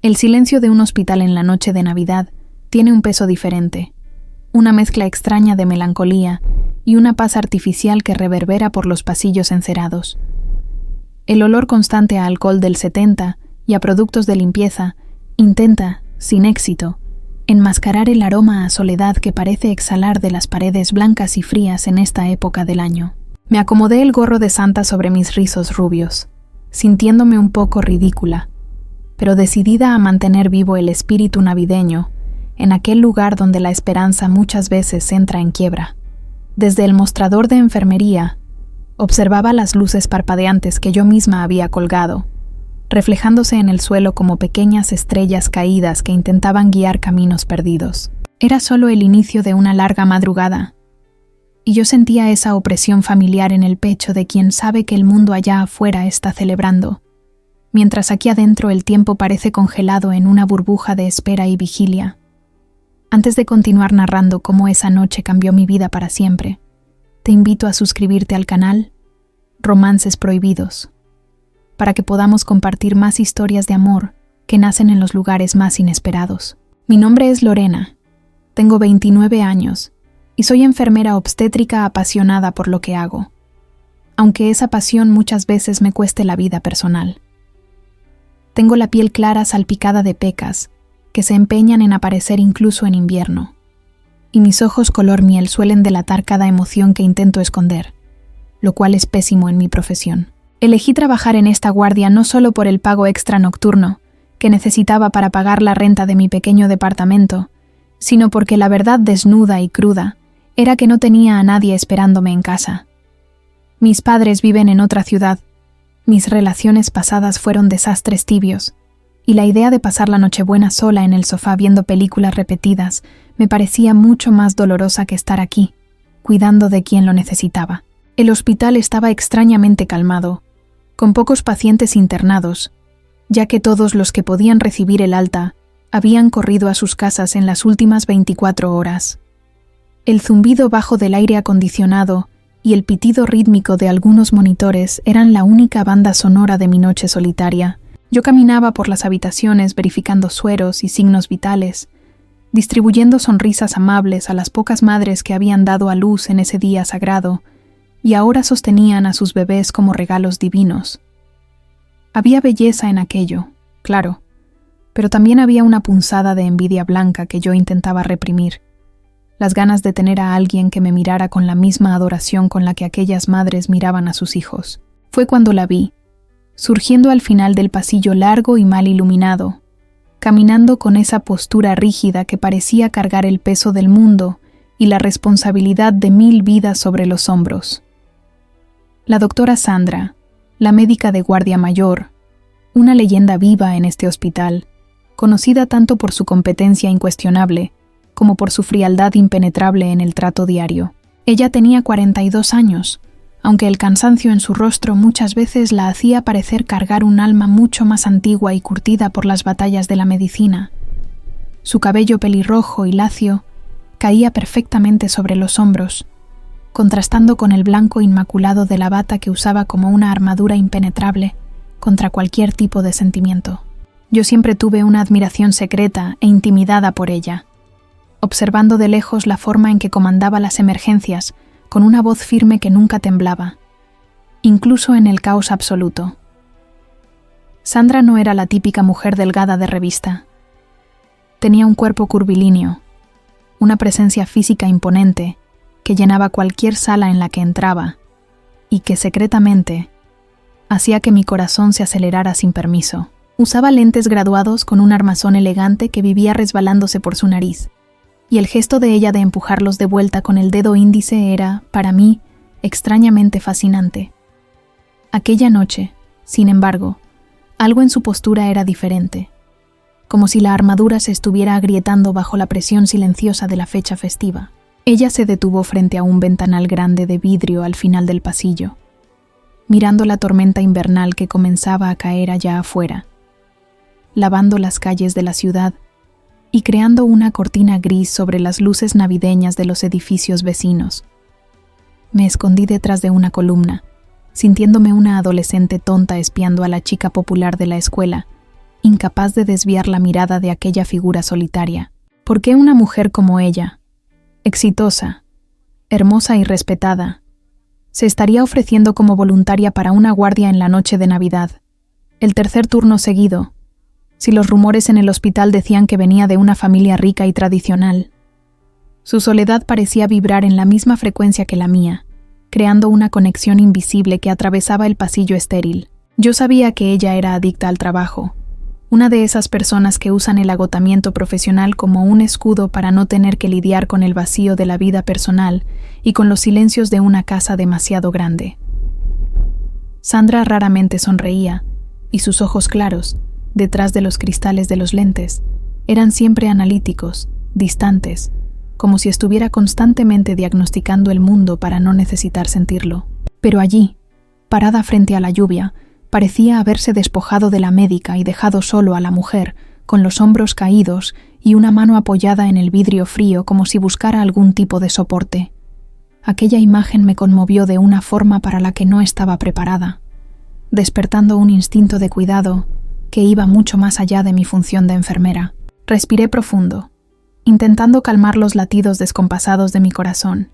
El silencio de un hospital en la noche de Navidad tiene un peso diferente, una mezcla extraña de melancolía y una paz artificial que reverbera por los pasillos encerados. El olor constante a alcohol del 70 y a productos de limpieza intenta, sin éxito, enmascarar el aroma a soledad que parece exhalar de las paredes blancas y frías en esta época del año. Me acomodé el gorro de Santa sobre mis rizos rubios, sintiéndome un poco ridícula, pero decidida a mantener vivo el espíritu navideño en aquel lugar donde la esperanza muchas veces entra en quiebra. Desde el mostrador de enfermería, observaba las luces parpadeantes que yo misma había colgado, reflejándose en el suelo como pequeñas estrellas caídas que intentaban guiar caminos perdidos. Era solo el inicio de una larga madrugada, y yo sentía esa opresión familiar en el pecho de quien sabe que el mundo allá afuera está celebrando, mientras aquí adentro el tiempo parece congelado en una burbuja de espera y vigilia. Antes de continuar narrando cómo esa noche cambió mi vida para siempre, te invito a suscribirte al canal Romances Prohibidos, para que podamos compartir más historias de amor que nacen en los lugares más inesperados. Mi nombre es Lorena, tengo 29 años y soy enfermera obstétrica apasionada por lo que hago, aunque esa pasión muchas veces me cueste la vida personal. Tengo la piel clara salpicada de pecas que se empeñan en aparecer incluso en invierno, y mis ojos color miel suelen delatar cada emoción que intento esconder, lo cual es pésimo en mi profesión. Elegí trabajar en esta guardia no solo por el pago extra nocturno que necesitaba para pagar la renta de mi pequeño departamento, sino porque la verdad desnuda y cruda era que no tenía a nadie esperándome en casa. Mis padres viven en otra ciudad, mis relaciones pasadas fueron desastres tibios, y la idea de pasar la Nochebuena sola en el sofá viendo películas repetidas me parecía mucho más dolorosa que estar aquí, cuidando de quien lo necesitaba. El hospital estaba extrañamente calmado, con pocos pacientes internados, ya que todos los que podían recibir el alta habían corrido a sus casas en las últimas 24 horas. El zumbido bajo del aire acondicionado y el pitido rítmico de algunos monitores eran la única banda sonora de mi noche solitaria. Yo caminaba por las habitaciones verificando sueros y signos vitales, distribuyendo sonrisas amables a las pocas madres que habían dado a luz en ese día sagrado y ahora sostenían a sus bebés como regalos divinos. Había belleza en aquello, claro, pero también había una punzada de envidia blanca que yo intentaba reprimir, las ganas de tener a alguien que me mirara con la misma adoración con la que aquellas madres miraban a sus hijos. Fue cuando la vi, surgiendo al final del pasillo largo y mal iluminado, caminando con esa postura rígida que parecía cargar el peso del mundo y la responsabilidad de 1000 vidas sobre los hombros. La doctora Sandra, la médica de guardia mayor, una leyenda viva en este hospital, conocida tanto por su competencia incuestionable como por su frialdad impenetrable en el trato diario. Ella tenía 42 años, aunque el cansancio en su rostro muchas veces la hacía parecer cargar un alma mucho más antigua y curtida por las batallas de la medicina. Su cabello pelirrojo y lacio caía perfectamente sobre los hombros, contrastando con el blanco inmaculado de la bata que usaba como una armadura impenetrable contra cualquier tipo de sentimiento. Yo siempre tuve una admiración secreta e intimidada por ella, observando de lejos la forma en que comandaba las emergencias con una voz firme que nunca temblaba, incluso en el caos absoluto. Sandra no era la típica mujer delgada de revista. Tenía un cuerpo curvilíneo, una presencia física imponente que llenaba cualquier sala en la que entraba y que secretamente hacía que mi corazón se acelerara sin permiso. Usaba lentes graduados con un armazón elegante que vivía resbalándose por su nariz, y el gesto de ella de empujarlos de vuelta con el dedo índice era, para mí, extrañamente fascinante. Aquella noche, sin embargo, algo en su postura era diferente, como si la armadura se estuviera agrietando bajo la presión silenciosa de la fecha festiva. Ella se detuvo frente a un ventanal grande de vidrio al final del pasillo, mirando la tormenta invernal que comenzaba a caer allá afuera, lavando las calles de la ciudad y creando una cortina gris sobre las luces navideñas de los edificios vecinos. Me escondí detrás de una columna, sintiéndome una adolescente tonta espiando a la chica popular de la escuela, incapaz de desviar la mirada de aquella figura solitaria. ¿Por qué una mujer como ella, exitosa, hermosa y respetada, se estaría ofreciendo como voluntaria para una guardia en la noche de Navidad, el tercer turno seguido, si los rumores en el hospital decían que venía de una familia rica y tradicional? Su soledad parecía vibrar en la misma frecuencia que la mía, creando una conexión invisible que atravesaba el pasillo estéril. Yo sabía que ella era adicta al trabajo, una de esas personas que usan el agotamiento profesional como un escudo para no tener que lidiar con el vacío de la vida personal y con los silencios de una casa demasiado grande. Sandra raramente sonreía, y sus ojos claros, detrás de los cristales de los lentes, eran siempre analíticos, distantes, como si estuviera constantemente diagnosticando el mundo para no necesitar sentirlo. Pero allí, parada frente a la lluvia, parecía haberse despojado de la médica y dejado solo a la mujer, con los hombros caídos y una mano apoyada en el vidrio frío como si buscara algún tipo de soporte. Aquella imagen me conmovió de una forma para la que no estaba preparada, despertando un instinto de cuidado que iba mucho más allá de mi función de enfermera. Respiré profundo, intentando calmar los latidos descompasados de mi corazón,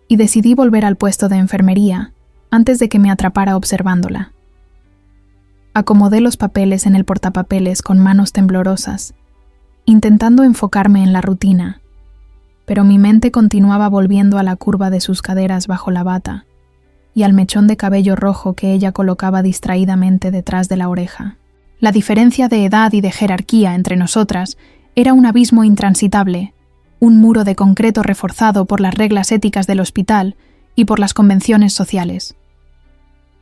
y decidí volver al puesto de enfermería antes de que me atrapara observándola. Acomodé los papeles en el portapapeles con manos temblorosas, intentando enfocarme en la rutina, pero mi mente continuaba volviendo a la curva de sus caderas bajo la bata y al mechón de cabello rojo que ella colocaba distraídamente detrás de la oreja. La diferencia de edad y de jerarquía entre nosotras era un abismo intransitable, un muro de concreto reforzado por las reglas éticas del hospital y por las convenciones sociales.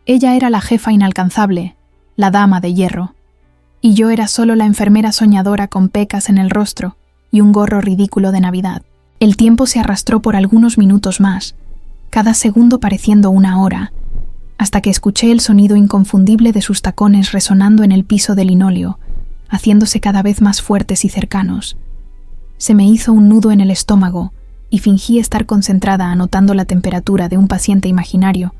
Ella era la jefa inalcanzable, la dama de hierro, y yo era solo la enfermera soñadora con pecas en el rostro y un gorro ridículo de Navidad. El tiempo se arrastró por algunos minutos más, cada segundo pareciendo una hora, hasta que escuché el sonido inconfundible de sus tacones resonando en el piso de linóleo, haciéndose cada vez más fuertes y cercanos. Se me hizo un nudo en el estómago y fingí estar concentrada anotando la temperatura de un paciente imaginario,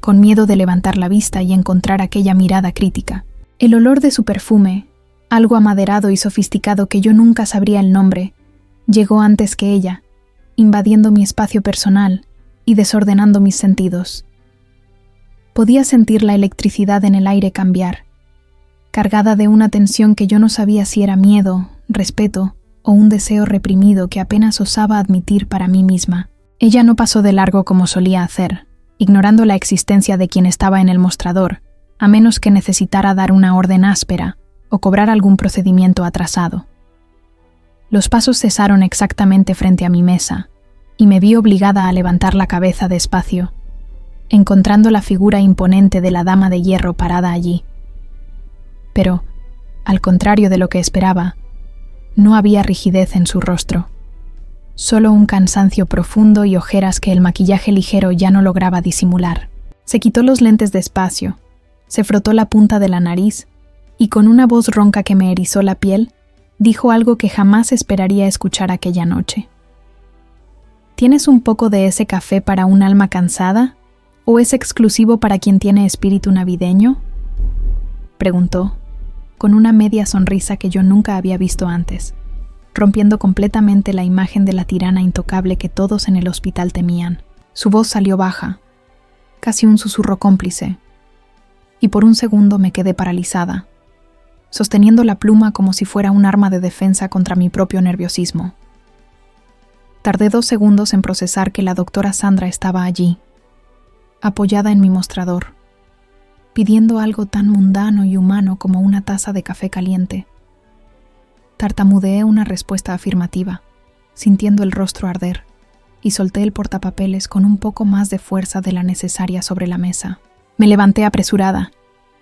con miedo de levantar la vista y encontrar aquella mirada crítica. El olor de su perfume, algo amaderado y sofisticado que yo nunca sabría el nombre, llegó antes que ella, invadiendo mi espacio personal y desordenando mis sentidos. Podía sentir la electricidad en el aire cambiar, cargada de una tensión que yo no sabía si era miedo, respeto o un deseo reprimido que apenas osaba admitir para mí misma. Ella no pasó de largo como solía hacer, ignorando la existencia de quien estaba en el mostrador, a menos que necesitara dar una orden áspera o cobrar algún procedimiento atrasado. Los pasos cesaron exactamente frente a mi mesa, y me vi obligada a levantar la cabeza despacio, encontrando la figura imponente de la dama de hierro parada allí. Pero, al contrario de lo que esperaba, no había rigidez en su rostro, solo un cansancio profundo y ojeras que el maquillaje ligero ya no lograba disimular. Se quitó los lentes despacio, se frotó la punta de la nariz y con una voz ronca que me erizó la piel, dijo algo que jamás esperaría escuchar aquella noche. ¿Tienes un poco de ese café para un alma cansada? ¿O es exclusivo para quien tiene espíritu navideño?, preguntó, con una media sonrisa que yo nunca había visto antes, rompiendo completamente la imagen de la tirana intocable que todos en el hospital temían. Su voz salió baja, casi un susurro cómplice, y por un segundo me quedé paralizada, sosteniendo la pluma como si fuera un arma de defensa contra mi propio nerviosismo. Tardé 2 segundos en procesar que la doctora Sandra estaba allí, apoyada en mi mostrador, pidiendo algo tan mundano y humano como una taza de café caliente. Tartamudeé una respuesta afirmativa, sintiendo el rostro arder, y solté el portapapeles con un poco más de fuerza de la necesaria sobre la mesa. Me levanté apresurada,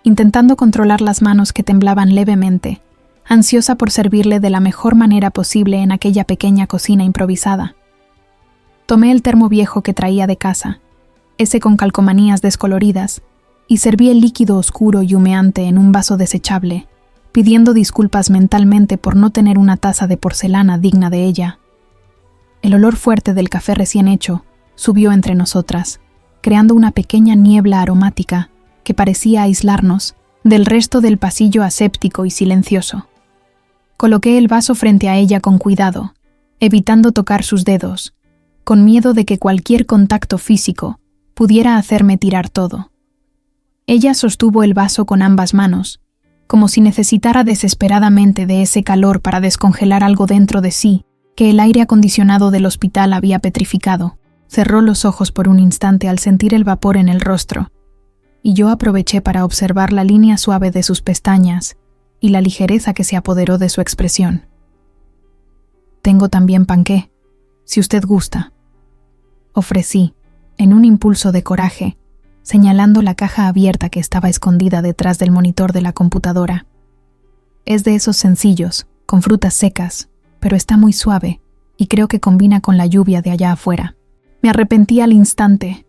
intentando controlar las manos que temblaban levemente, ansiosa por servirle de la mejor manera posible en aquella pequeña cocina improvisada. Tomé el termo viejo que traía de casa, ese con calcomanías descoloridas, y serví el líquido oscuro y humeante en un vaso desechable, pidiendo disculpas mentalmente por no tener una taza de porcelana digna de ella. El olor fuerte del café recién hecho subió entre nosotras, creando una pequeña niebla aromática que parecía aislarnos del resto del pasillo aséptico y silencioso. Coloqué el vaso frente a ella con cuidado, evitando tocar sus dedos, con miedo de que cualquier contacto físico pudiera hacerme tirar todo. Ella sostuvo el vaso con ambas manos, como si necesitara desesperadamente de ese calor para descongelar algo dentro de sí que el aire acondicionado del hospital había petrificado. Cerró los ojos por un instante al sentir el vapor en el rostro, y yo aproveché para observar la línea suave de sus pestañas y la ligereza que se apoderó de su expresión. «Tengo también panqué, si usted gusta», ofrecí, en un impulso de coraje, señalando la caja abierta que estaba escondida detrás del monitor de la computadora. Es de esos sencillos, con frutas secas, pero está muy suave y creo que combina con la lluvia de allá afuera. Me arrepentí al instante,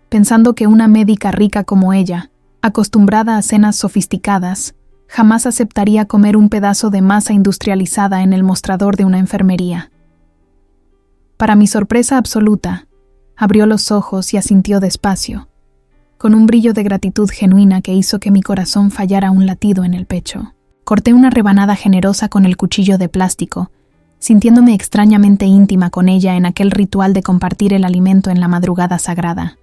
pensando que una médica rica como ella, acostumbrada a cenas sofisticadas, jamás aceptaría comer un pedazo de masa industrializada en el mostrador de una enfermería. Para mi sorpresa absoluta, abrió los ojos y asintió despacio, con un brillo de gratitud genuina que hizo que mi corazón fallara un latido en el pecho. Corté una rebanada generosa con el cuchillo de plástico, sintiéndome extrañamente íntima con ella en aquel ritual de compartir el alimento en la madrugada sagrada.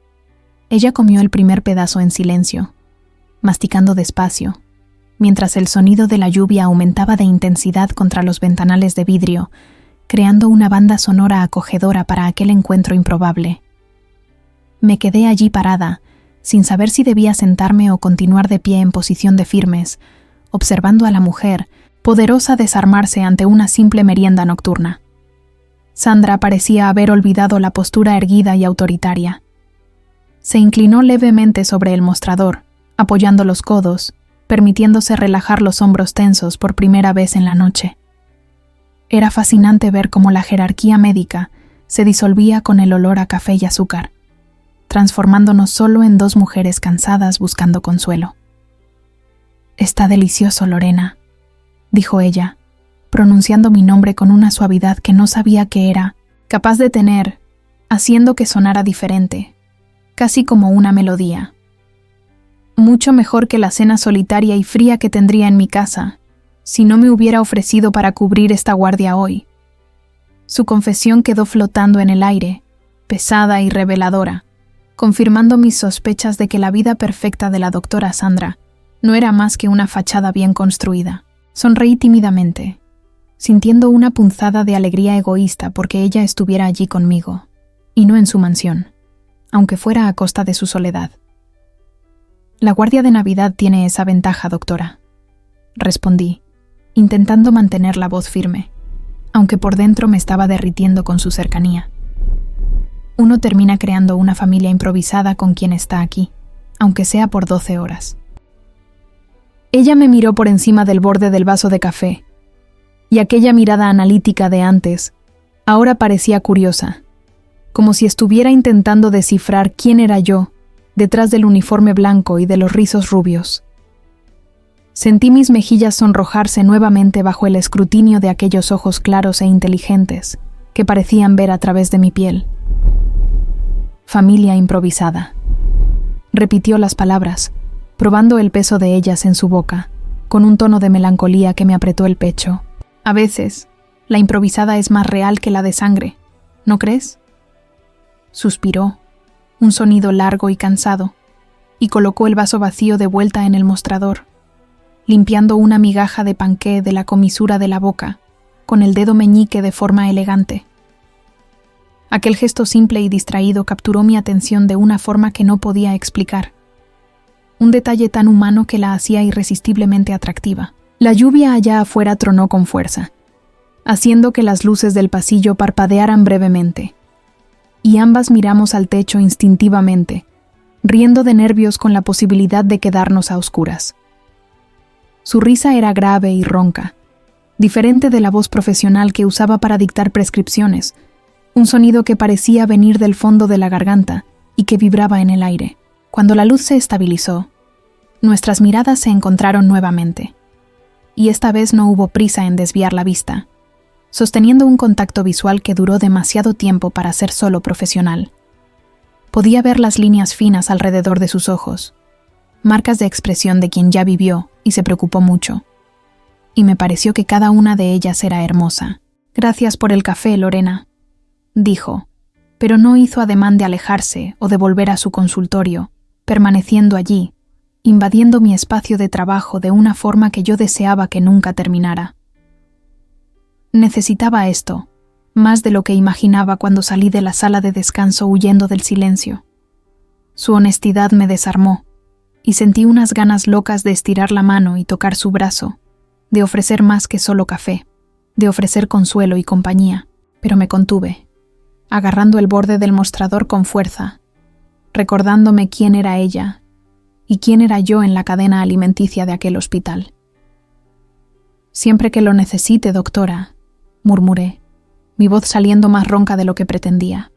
Ella comió el primer pedazo en silencio, masticando despacio, mientras el sonido de la lluvia aumentaba de intensidad contra los ventanales de vidrio, creando una banda sonora acogedora para aquel encuentro improbable. Me quedé allí parada, sin saber si debía sentarme o continuar de pie en posición de firmes, observando a la mujer, poderosa desarmarse ante una simple merienda nocturna. Sandra parecía haber olvidado la postura erguida y autoritaria. Se inclinó levemente sobre el mostrador, apoyando los codos, permitiéndose relajar los hombros tensos por primera vez en la noche. Era fascinante ver cómo la jerarquía médica se disolvía con el olor a café y azúcar, transformándonos solo en dos mujeres cansadas buscando consuelo. «Está delicioso, Lorena», dijo ella, pronunciando mi nombre con una suavidad que no sabía que era capaz de tener, haciendo que sonara diferente, casi como una melodía. Mucho mejor que la cena solitaria y fría que tendría en mi casa, si no me hubiera ofrecido para cubrir esta guardia hoy. Su confesión quedó flotando en el aire, pesada y reveladora, confirmando mis sospechas de que la vida perfecta de la doctora Sandra no era más que una fachada bien construida. Sonreí tímidamente, sintiendo una punzada de alegría egoísta porque ella estuviera allí conmigo, y no en su mansión, aunque fuera a costa de su soledad. «La guardia de Navidad tiene esa ventaja, doctora», respondí, intentando mantener la voz firme, aunque por dentro me estaba derritiendo con su cercanía. Uno termina creando una familia improvisada con quien está aquí, aunque sea por 12 horas. Ella me miró por encima del borde del vaso de café, y aquella mirada analítica de antes ahora parecía curiosa, como si estuviera intentando descifrar quién era yo detrás del uniforme blanco y de los rizos rubios. Sentí mis mejillas sonrojarse nuevamente bajo el escrutinio de aquellos ojos claros e inteligentes que parecían ver a través de mi piel. «Familia improvisada», repitió las palabras, probando el peso de ellas en su boca, con un tono de melancolía que me apretó el pecho. «A veces, la improvisada es más real que la de sangre, ¿no crees?». Suspiró, un sonido largo y cansado, y colocó el vaso vacío de vuelta en el mostrador, limpiando una migaja de panqué de la comisura de la boca, con el dedo meñique de forma elegante. Aquel gesto simple y distraído capturó mi atención de una forma que no podía explicar. Un detalle tan humano que la hacía irresistiblemente atractiva. La lluvia allá afuera tronó con fuerza, haciendo que las luces del pasillo parpadearan brevemente, y ambas miramos al techo instintivamente, riendo de nervios con la posibilidad de quedarnos a oscuras. Su risa era grave y ronca, diferente de la voz profesional que usaba para dictar prescripciones, un sonido que parecía venir del fondo de la garganta y que vibraba en el aire. Cuando la luz se estabilizó, nuestras miradas se encontraron nuevamente, y esta vez no hubo prisa en desviar la vista, sosteniendo un contacto visual que duró demasiado tiempo para ser solo profesional. Podía ver las líneas finas alrededor de sus ojos, marcas de expresión de quien ya vivió y se preocupó mucho. Y me pareció que cada una de ellas era hermosa. «Gracias por el café, Lorena», dijo, pero no hizo ademán de alejarse o de volver a su consultorio, permaneciendo allí, invadiendo mi espacio de trabajo de una forma que yo deseaba que nunca terminara. Necesitaba esto, más de lo que imaginaba cuando salí de la sala de descanso huyendo del silencio. Su honestidad me desarmó, y sentí unas ganas locas de estirar la mano y tocar su brazo, de ofrecer más que solo café, de ofrecer consuelo y compañía, pero me contuve, agarrando el borde del mostrador con fuerza, recordándome quién era ella y quién era yo en la cadena alimenticia de aquel hospital. «Siempre que lo necesite, doctora», murmuré, mi voz saliendo más ronca de lo que pretendía.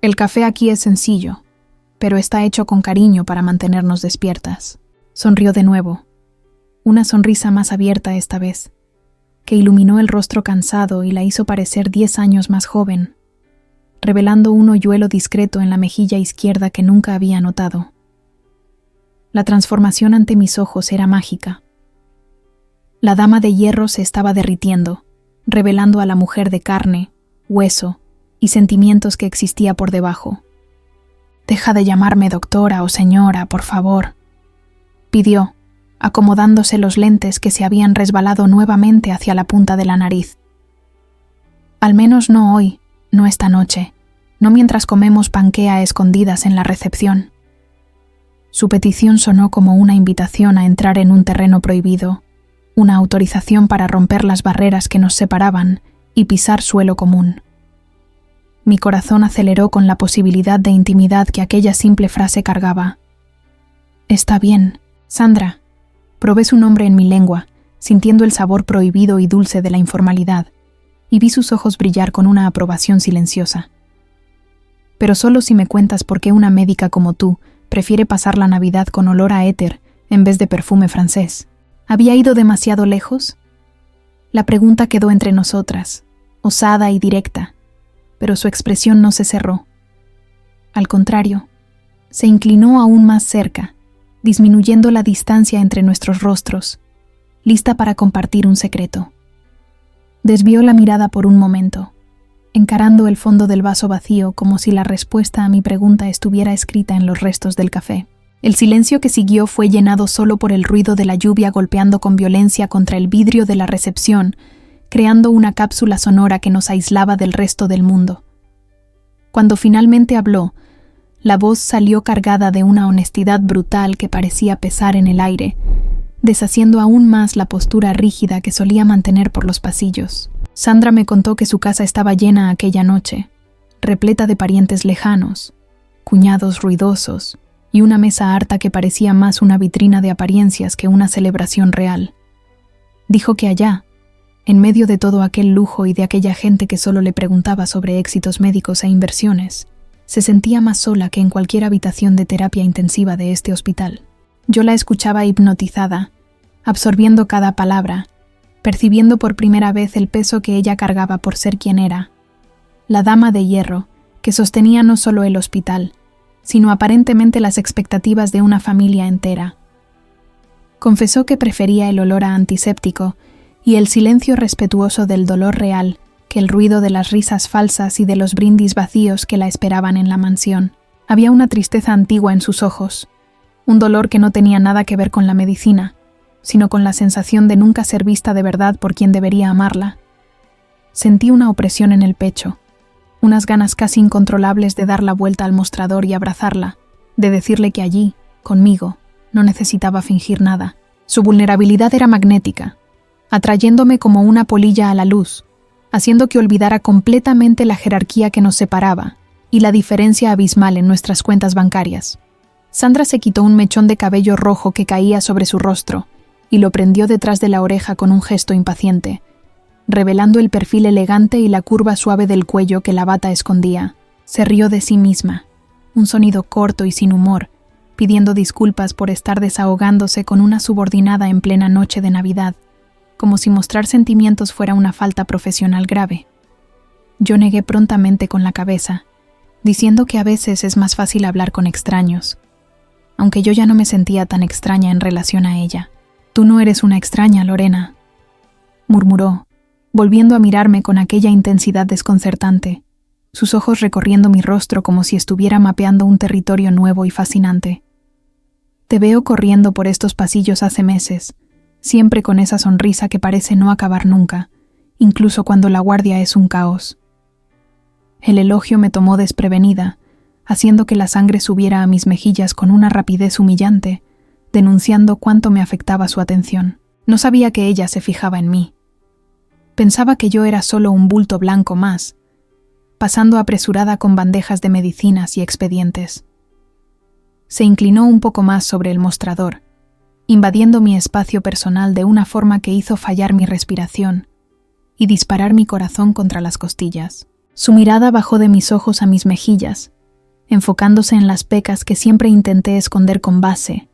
«El café aquí es sencillo, pero está hecho con cariño para mantenernos despiertas». Sonrió de nuevo, una sonrisa más abierta esta vez, que iluminó el rostro cansado y la hizo parecer 10 años más joven, revelando un hoyuelo discreto en la mejilla izquierda que nunca había notado. La transformación ante mis ojos era mágica. La dama de hierro se estaba derritiendo, revelando a la mujer de carne, hueso y sentimientos que existía por debajo. «Deja de llamarme doctora o señora, por favor», pidió, acomodándose los lentes que se habían resbalado nuevamente hacia la punta de la nariz. «Al menos no hoy, no esta noche, no mientras comemos panqué a escondidas en la recepción». Su petición sonó como una invitación a entrar en un terreno prohibido, una autorización para romper las barreras que nos separaban y pisar suelo común. Mi corazón aceleró con la posibilidad de intimidad que aquella simple frase cargaba. «Está bien, Sandra», probé su nombre en mi lengua, sintiendo el sabor prohibido y dulce de la informalidad, y vi sus ojos brillar con una aprobación silenciosa. «Pero solo si me cuentas por qué una médica como tú prefiere pasar la Navidad con olor a éter en vez de perfume francés. ¿Había ido demasiado lejos?». La pregunta quedó entre nosotras, osada y directa, pero su expresión no se cerró. Al contrario, se inclinó aún más cerca, disminuyendo la distancia entre nuestros rostros, lista para compartir un secreto. Desvió la mirada por un momento, encarando el fondo del vaso vacío como si la respuesta a mi pregunta estuviera escrita en los restos del café. El silencio que siguió fue llenado solo por el ruido de la lluvia golpeando con violencia contra el vidrio de la recepción, creando una cápsula sonora que nos aislaba del resto del mundo. Cuando finalmente habló, la voz salió cargada de una honestidad brutal que parecía pesar en el aire, deshaciendo aún más la postura rígida que solía mantener por los pasillos. Sandra me contó que su casa estaba llena aquella noche, repleta de parientes lejanos, cuñados ruidosos y una mesa harta que parecía más una vitrina de apariencias que una celebración real. Dijo que allá, en medio de todo aquel lujo y de aquella gente que solo le preguntaba sobre éxitos médicos e inversiones, se sentía más sola que en cualquier habitación de terapia intensiva de este hospital. Yo la escuchaba hipnotizada, absorbiendo cada palabra, percibiendo por primera vez el peso que ella cargaba por ser quien era, la dama de hierro que sostenía no solo el hospital, sino aparentemente las expectativas de una familia entera. Confesó que prefería el olor a antiséptico y el silencio respetuoso del dolor real que el ruido de las risas falsas y de los brindis vacíos que la esperaban en la mansión. Había una tristeza antigua en sus ojos, un dolor que no tenía nada que ver con la medicina, sino con la sensación de nunca ser vista de verdad por quien debería amarla. Sentí una opresión en el pecho, unas ganas casi incontrolables de dar la vuelta al mostrador y abrazarla, de decirle que allí, conmigo, no necesitaba fingir nada. Su vulnerabilidad era magnética, atrayéndome como una polilla a la luz, haciendo que olvidara completamente la jerarquía que nos separaba y la diferencia abismal en nuestras cuentas bancarias. Sandra se quitó un mechón de cabello rojo que caía sobre su rostro y lo prendió detrás de la oreja con un gesto impaciente, revelando el perfil elegante y la curva suave del cuello que la bata escondía. Se rió de sí misma, un sonido corto y sin humor, pidiendo disculpas por estar desahogándose con una subordinada en plena noche de Navidad, como si mostrar sentimientos fuera una falta profesional grave. Yo negué prontamente con la cabeza, diciendo que a veces es más fácil hablar con extraños. aunque yo ya no me sentía tan extraña en relación a ella. «Tú no eres una extraña, Lorena», murmuró, volviendo a mirarme con aquella intensidad desconcertante, sus ojos recorriendo mi rostro como si estuviera mapeando un territorio nuevo y fascinante. «Te veo corriendo por estos pasillos hace meses, siempre con esa sonrisa que parece no acabar nunca, incluso cuando la guardia es un caos». El elogio me tomó desprevenida, haciendo que la sangre subiera a mis mejillas con una rapidez humillante, denunciando cuánto me afectaba su atención. No sabía que ella se fijaba en mí. Pensaba que yo era solo un bulto blanco más, pasando apresurada con bandejas de medicinas y expedientes. Se inclinó un poco más sobre el mostrador, invadiendo mi espacio personal de una forma que hizo fallar mi respiración y disparar mi corazón contra las costillas. Su mirada bajó de mis ojos a mis mejillas, enfocándose en las pecas que siempre intenté esconder con base,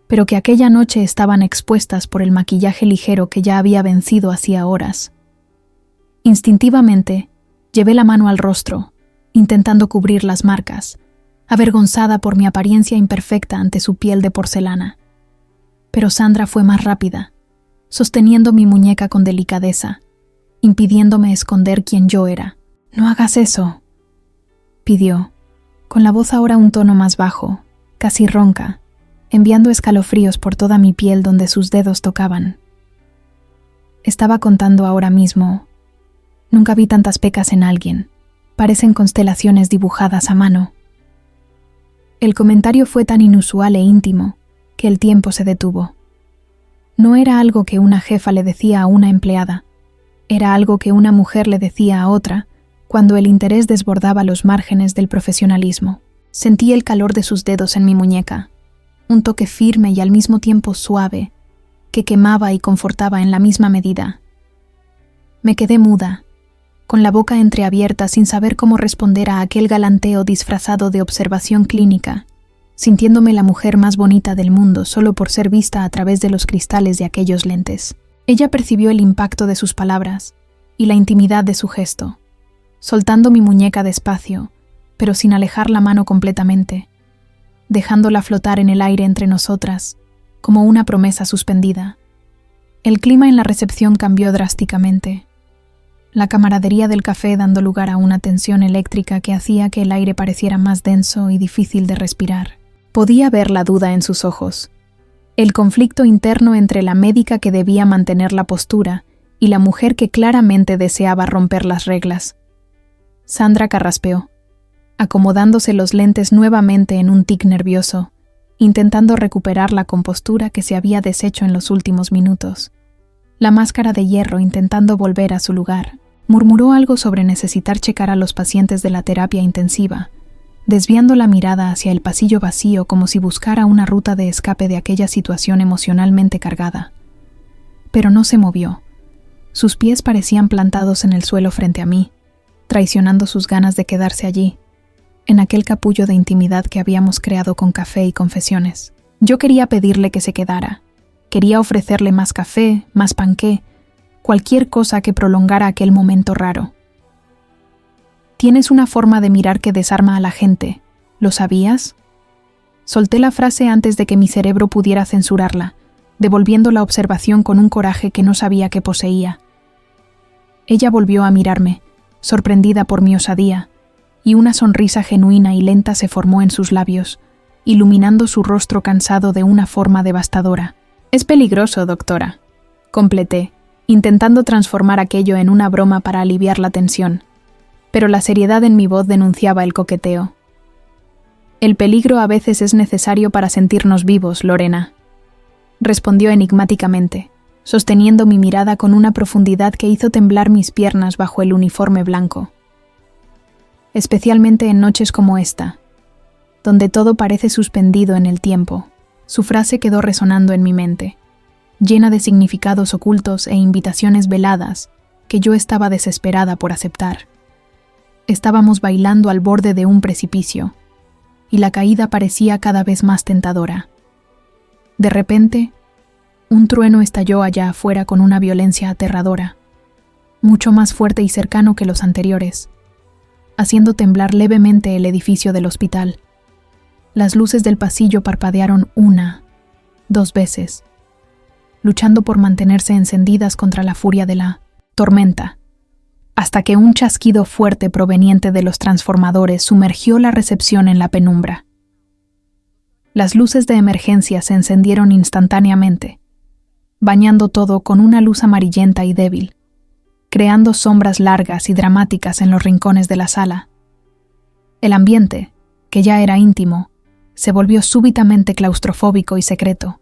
pero que aquella noche estaban expuestas por el maquillaje ligero que ya había vencido hacía horas. Instintivamente, llevé la mano al rostro, intentando cubrir las marcas, avergonzada por mi apariencia imperfecta ante su piel de porcelana. Pero Sandra fue más rápida, sosteniendo mi muñeca con delicadeza, impidiéndome esconder quién yo era. «No hagas eso», pidió, con la voz ahora un tono más bajo, casi ronca, enviando escalofríos por toda mi piel donde sus dedos tocaban. Estaba contando ahora mismo. Nunca vi tantas pecas en alguien. Parecen constelaciones dibujadas a mano. El comentario fue tan inusual e íntimo que el tiempo se detuvo. No era algo que una jefa le decía a una empleada. Era algo que una mujer le decía a otra cuando el interés desbordaba los márgenes del profesionalismo. Sentí el calor de sus dedos en mi muñeca, un toque firme y al mismo tiempo suave, que quemaba y confortaba en la misma medida. Me quedé muda, con la boca entreabierta sin saber cómo responder a aquel galanteo disfrazado de observación clínica, sintiéndome la mujer más bonita del mundo solo por ser vista a través de los cristales de aquellos lentes. Ella percibió el impacto de sus palabras y la intimidad de su gesto, soltando mi muñeca despacio, pero sin alejar la mano completamente, dejándola flotar en el aire entre nosotras, como una promesa suspendida. El clima en la recepción cambió drásticamente, la camaradería del café dando lugar a una tensión eléctrica que hacía que el aire pareciera más denso y difícil de respirar. Podía ver la duda en sus ojos, el conflicto interno entre la médica que debía mantener la postura y la mujer que claramente deseaba romper las reglas. Sandra carraspeó, acomodándose los lentes nuevamente en un tic nervioso, intentando recuperar la compostura que se había deshecho en los últimos minutos. La máscara de hierro intentando volver a su lugar. Murmuró algo sobre necesitar checar a los pacientes de la terapia intensiva, desviando la mirada hacia el pasillo vacío como si buscara una ruta de escape de aquella situación emocionalmente cargada. Pero no se movió. Sus pies parecían plantados en el suelo frente a mí, traicionando sus ganas de quedarse allí, en aquel capullo de intimidad que habíamos creado con café y confesiones. Yo quería pedirle que se quedara. Quería ofrecerle más café, más panqué, cualquier cosa que prolongara aquel momento raro. «Tienes una forma de mirar que desarma a la gente. ¿Lo sabías?». Solté la frase antes de que mi cerebro pudiera censurarla, devolviendo la observación con un coraje que no sabía que poseía. Ella volvió a mirarme, sorprendida por mi osadía, y una sonrisa genuina y lenta se formó en sus labios, iluminando su rostro cansado de una forma devastadora. «Es peligroso, doctora», completé, intentando transformar aquello en una broma para aliviar la tensión, pero la seriedad en mi voz denunciaba el coqueteo. «El peligro a veces es necesario para sentirnos vivos, Lorena», respondió enigmáticamente, sosteniendo mi mirada con una profundidad que hizo temblar mis piernas bajo el uniforme blanco. Especialmente en noches como esta, donde todo parece suspendido en el tiempo. Su frase quedó resonando en mi mente, llena de significados ocultos e invitaciones veladas que yo estaba desesperada por aceptar. Estábamos bailando al borde de un precipicio, y la caída parecía cada vez más tentadora. De repente, un trueno estalló allá afuera con una violencia aterradora, mucho más fuerte y cercano que los anteriores, haciendo temblar levemente el edificio del hospital. Las luces del pasillo parpadearon 1, 2 veces, luchando por mantenerse encendidas contra la furia de la tormenta, hasta que un chasquido fuerte proveniente de los transformadores sumergió la recepción en la penumbra. Las luces de emergencia se encendieron instantáneamente, bañando todo con una luz amarillenta y débil, creando sombras largas y dramáticas en los rincones de la sala. El ambiente, que ya era íntimo, se volvió súbitamente claustrofóbico y secreto.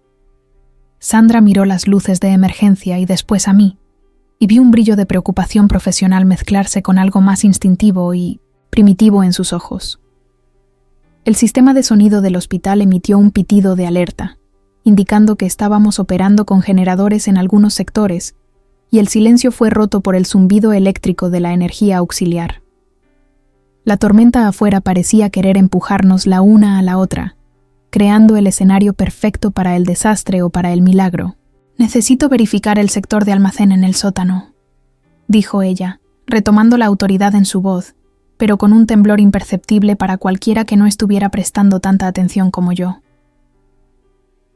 Sandra miró las luces de emergencia y después a mí, y vi un brillo de preocupación profesional mezclarse con algo más instintivo y primitivo en sus ojos. El sistema de sonido del hospital emitió un pitido de alerta, indicando que estábamos operando con generadores en algunos sectores, y el silencio fue roto por el zumbido eléctrico de la energía auxiliar. La tormenta afuera parecía querer empujarnos la una a la otra, creando el escenario perfecto para el desastre o para el milagro. «Necesito verificar el sector de almacén en el sótano», dijo ella, retomando la autoridad en su voz, pero con un temblor imperceptible para cualquiera que no estuviera prestando tanta atención como yo.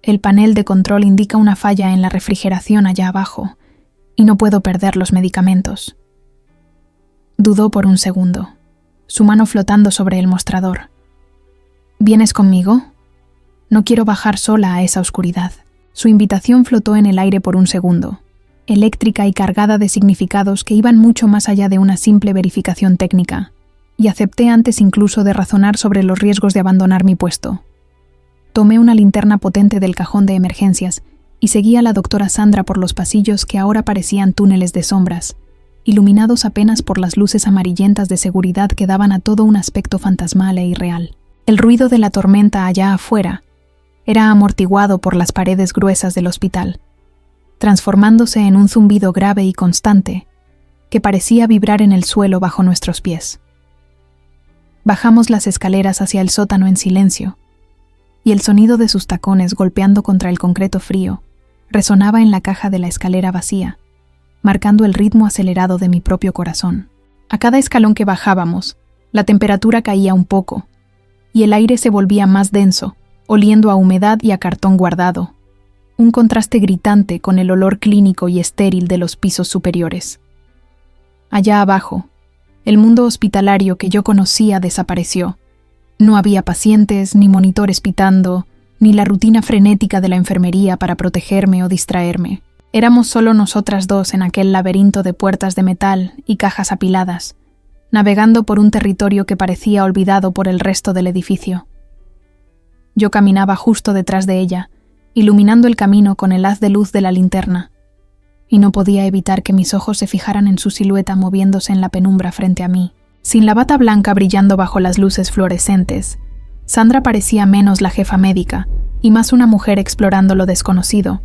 El panel de control indica una falla en la refrigeración allá abajo, y no puedo perder los medicamentos. Dudó por un segundo, su mano flotando sobre el mostrador. «¿Vienes conmigo? No quiero bajar sola a esa oscuridad». Su invitación flotó en el aire por un segundo, eléctrica y cargada de significados que iban mucho más allá de una simple verificación técnica, y acepté antes incluso de razonar sobre los riesgos de abandonar mi puesto. Tomé una linterna potente del cajón de emergencias y seguí a la doctora Sandra por los pasillos que ahora parecían túneles de sombras, iluminados apenas por las luces amarillentas de seguridad que daban a todo un aspecto fantasmal e irreal. El ruido de la tormenta allá afuera era amortiguado por las paredes gruesas del hospital, transformándose en un zumbido grave y constante que parecía vibrar en el suelo bajo nuestros pies. Bajamos las escaleras hacia el sótano en silencio, y el sonido de sus tacones golpeando contra el concreto frío resonaba en la caja de la escalera vacía, marcando el ritmo acelerado de mi propio corazón. A cada escalón que bajábamos, la temperatura caía un poco, y el aire se volvía más denso, oliendo a humedad y a cartón guardado, un contraste gritante con el olor clínico y estéril de los pisos superiores. Allá abajo, el mundo hospitalario que yo conocía desapareció. No había pacientes, ni monitores pitando, ni la rutina frenética de la enfermería para protegerme o distraerme. Éramos solo nosotras dos en aquel laberinto de puertas de metal y cajas apiladas, navegando por un territorio que parecía olvidado por el resto del edificio. Yo caminaba justo detrás de ella, iluminando el camino con el haz de luz de la linterna, y no podía evitar que mis ojos se fijaran en su silueta moviéndose en la penumbra frente a mí. Sin la bata blanca brillando bajo las luces fluorescentes, Sandra parecía menos la jefa médica y más una mujer explorando lo desconocido,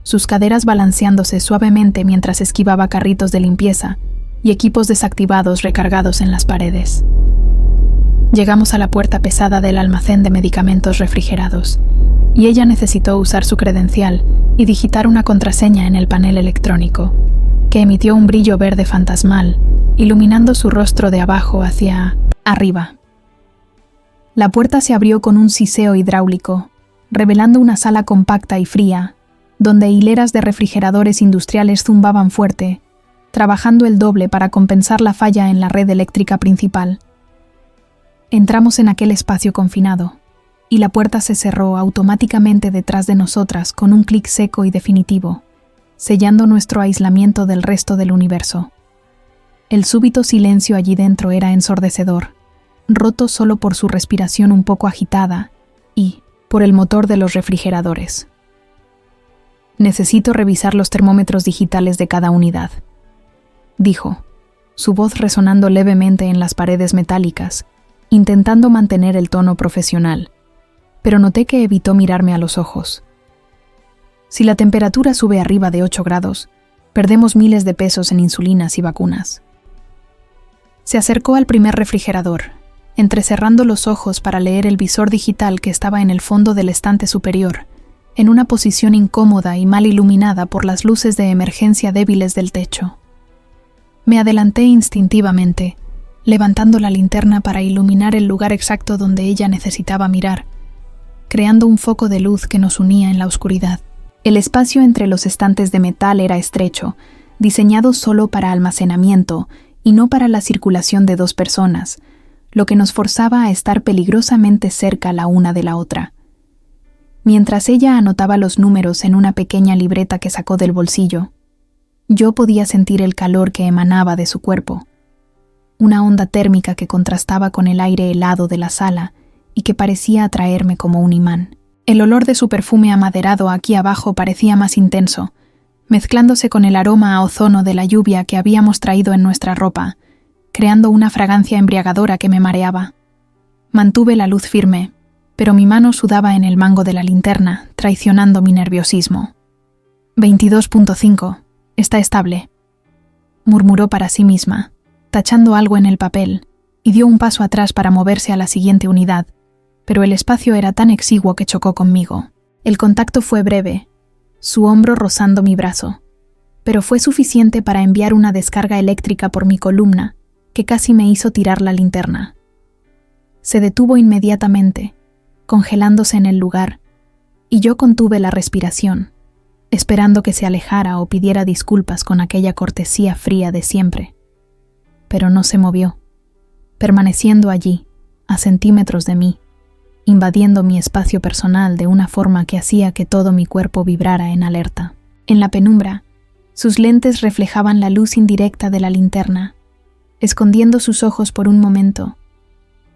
sus caderas balanceándose suavemente mientras esquivaba carritos de limpieza y equipos desactivados recargados en las paredes. Llegamos a la puerta pesada del almacén de medicamentos refrigerados, y ella necesitó usar su credencial y digitar una contraseña en el panel electrónico, que emitió un brillo verde fantasmal, iluminando su rostro de abajo hacia arriba. La puerta se abrió con un siseo hidráulico, revelando una sala compacta y fría, donde hileras de refrigeradores industriales zumbaban fuerte, trabajando el doble para compensar la falla en la red eléctrica principal. Entramos en aquel espacio confinado, y la puerta se cerró automáticamente detrás de nosotras con un clic seco y definitivo, sellando nuestro aislamiento del resto del universo. El súbito silencio allí dentro era ensordecedor, roto solo por su respiración un poco agitada y por el motor de los refrigeradores. «Necesito revisar los termómetros digitales de cada unidad», dijo, su voz resonando levemente en las paredes metálicas, intentando mantener el tono profesional, pero noté que evitó mirarme a los ojos. Si la temperatura sube arriba de 8 grados, perdemos miles de pesos en insulinas y vacunas. Se acercó al primer refrigerador, entrecerrando los ojos para leer el visor digital que estaba en el fondo del estante superior, en una posición incómoda y mal iluminada por las luces de emergencia débiles del techo. Me adelanté instintivamente, levantando la linterna para iluminar el lugar exacto donde ella necesitaba mirar, creando un foco de luz que nos unía en la oscuridad. El espacio entre los estantes de metal era estrecho, diseñado solo para almacenamiento y no para la circulación de dos personas, lo que nos forzaba a estar peligrosamente cerca la una de la otra. Mientras ella anotaba los números en una pequeña libreta que sacó del bolsillo, yo podía sentir el calor que emanaba de su cuerpo, una onda térmica que contrastaba con el aire helado de la sala y que parecía atraerme como un imán. El olor de su perfume amaderado aquí abajo parecía más intenso, mezclándose con el aroma a ozono de la lluvia que habíamos traído en nuestra ropa, creando una fragancia embriagadora que me mareaba. Mantuve la luz firme, pero mi mano sudaba en el mango de la linterna, traicionando mi nerviosismo. 22.5. Está estable, murmuró para sí misma, tachando algo en el papel, y dio un paso atrás para moverse a la siguiente unidad, pero el espacio era tan exiguo que chocó conmigo. El contacto fue breve, su hombro rozando mi brazo, pero fue suficiente para enviar una descarga eléctrica por mi columna, que casi me hizo tirar la linterna. Se detuvo inmediatamente, congelándose en el lugar, y yo contuve la respiración, esperando que se alejara o pidiera disculpas con aquella cortesía fría de siempre. Pero no se movió, permaneciendo allí, a centímetros de mí, invadiendo mi espacio personal de una forma que hacía que todo mi cuerpo vibrara en alerta. En la penumbra, sus lentes reflejaban la luz indirecta de la linterna, escondiendo sus ojos por un momento,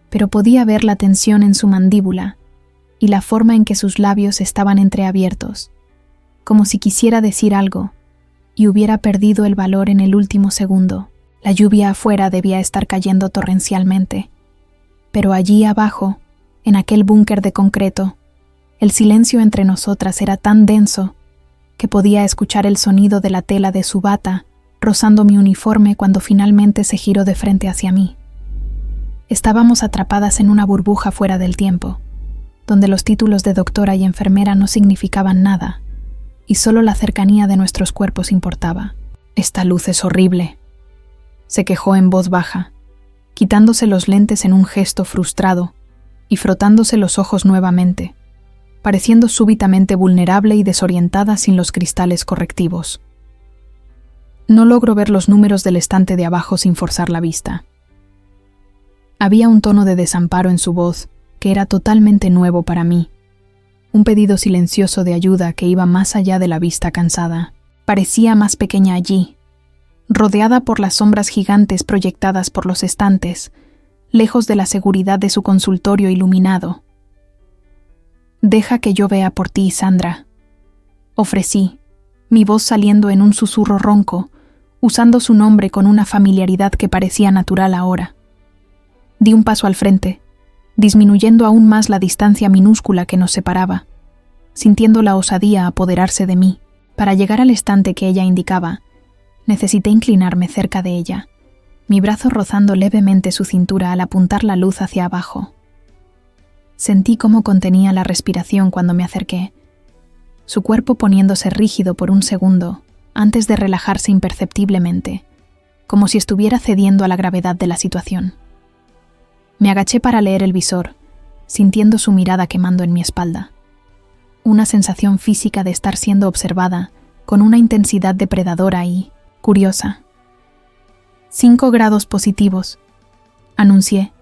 pero podía ver la tensión en su mandíbula y la forma en que sus labios estaban entreabiertos, como si quisiera decir algo y hubiera perdido el valor en el último segundo. La lluvia afuera debía estar cayendo torrencialmente, pero allí abajo, en aquel búnker de concreto, el silencio entre nosotras era tan denso que podía escuchar el sonido de la tela de su bata rozando mi uniforme cuando finalmente se giró de frente hacia mí. Estábamos atrapadas en una burbuja fuera del tiempo, donde los títulos de doctora y enfermera no significaban nada, y solo la cercanía de nuestros cuerpos importaba. «Esta luz es horrible», se quejó en voz baja, quitándose los lentes en un gesto frustrado y frotándose los ojos nuevamente, pareciendo súbitamente vulnerable y desorientada sin los cristales correctivos. No logro ver los números del estante de abajo sin forzar la vista. Había un tono de desamparo en su voz que era totalmente nuevo para mí, un pedido silencioso de ayuda que iba más allá de la vista cansada. Parecía más pequeña allí, rodeada por las sombras gigantes proyectadas por los estantes, lejos de la seguridad de su consultorio iluminado. «Deja que yo vea por ti, Sandra», ofrecí, mi voz saliendo en un susurro ronco, usando su nombre con una familiaridad que parecía natural ahora. Di un paso al frente, disminuyendo aún más la distancia minúscula que nos separaba, sintiendo la osadía apoderarse de mí. Para llegar al estante que ella indicaba, necesité inclinarme cerca de ella, mi brazo rozando levemente su cintura al apuntar la luz hacia abajo. Sentí cómo contenía la respiración cuando me acerqué, su cuerpo poniéndose rígido por un segundo antes de relajarse imperceptiblemente, como si estuviera cediendo a la gravedad de la situación. Me agaché para leer el visor, sintiendo su mirada quemando en mi espalda. Una sensación física de estar siendo observada con una intensidad depredadora y curiosa. 5 grados positivos, anuncié,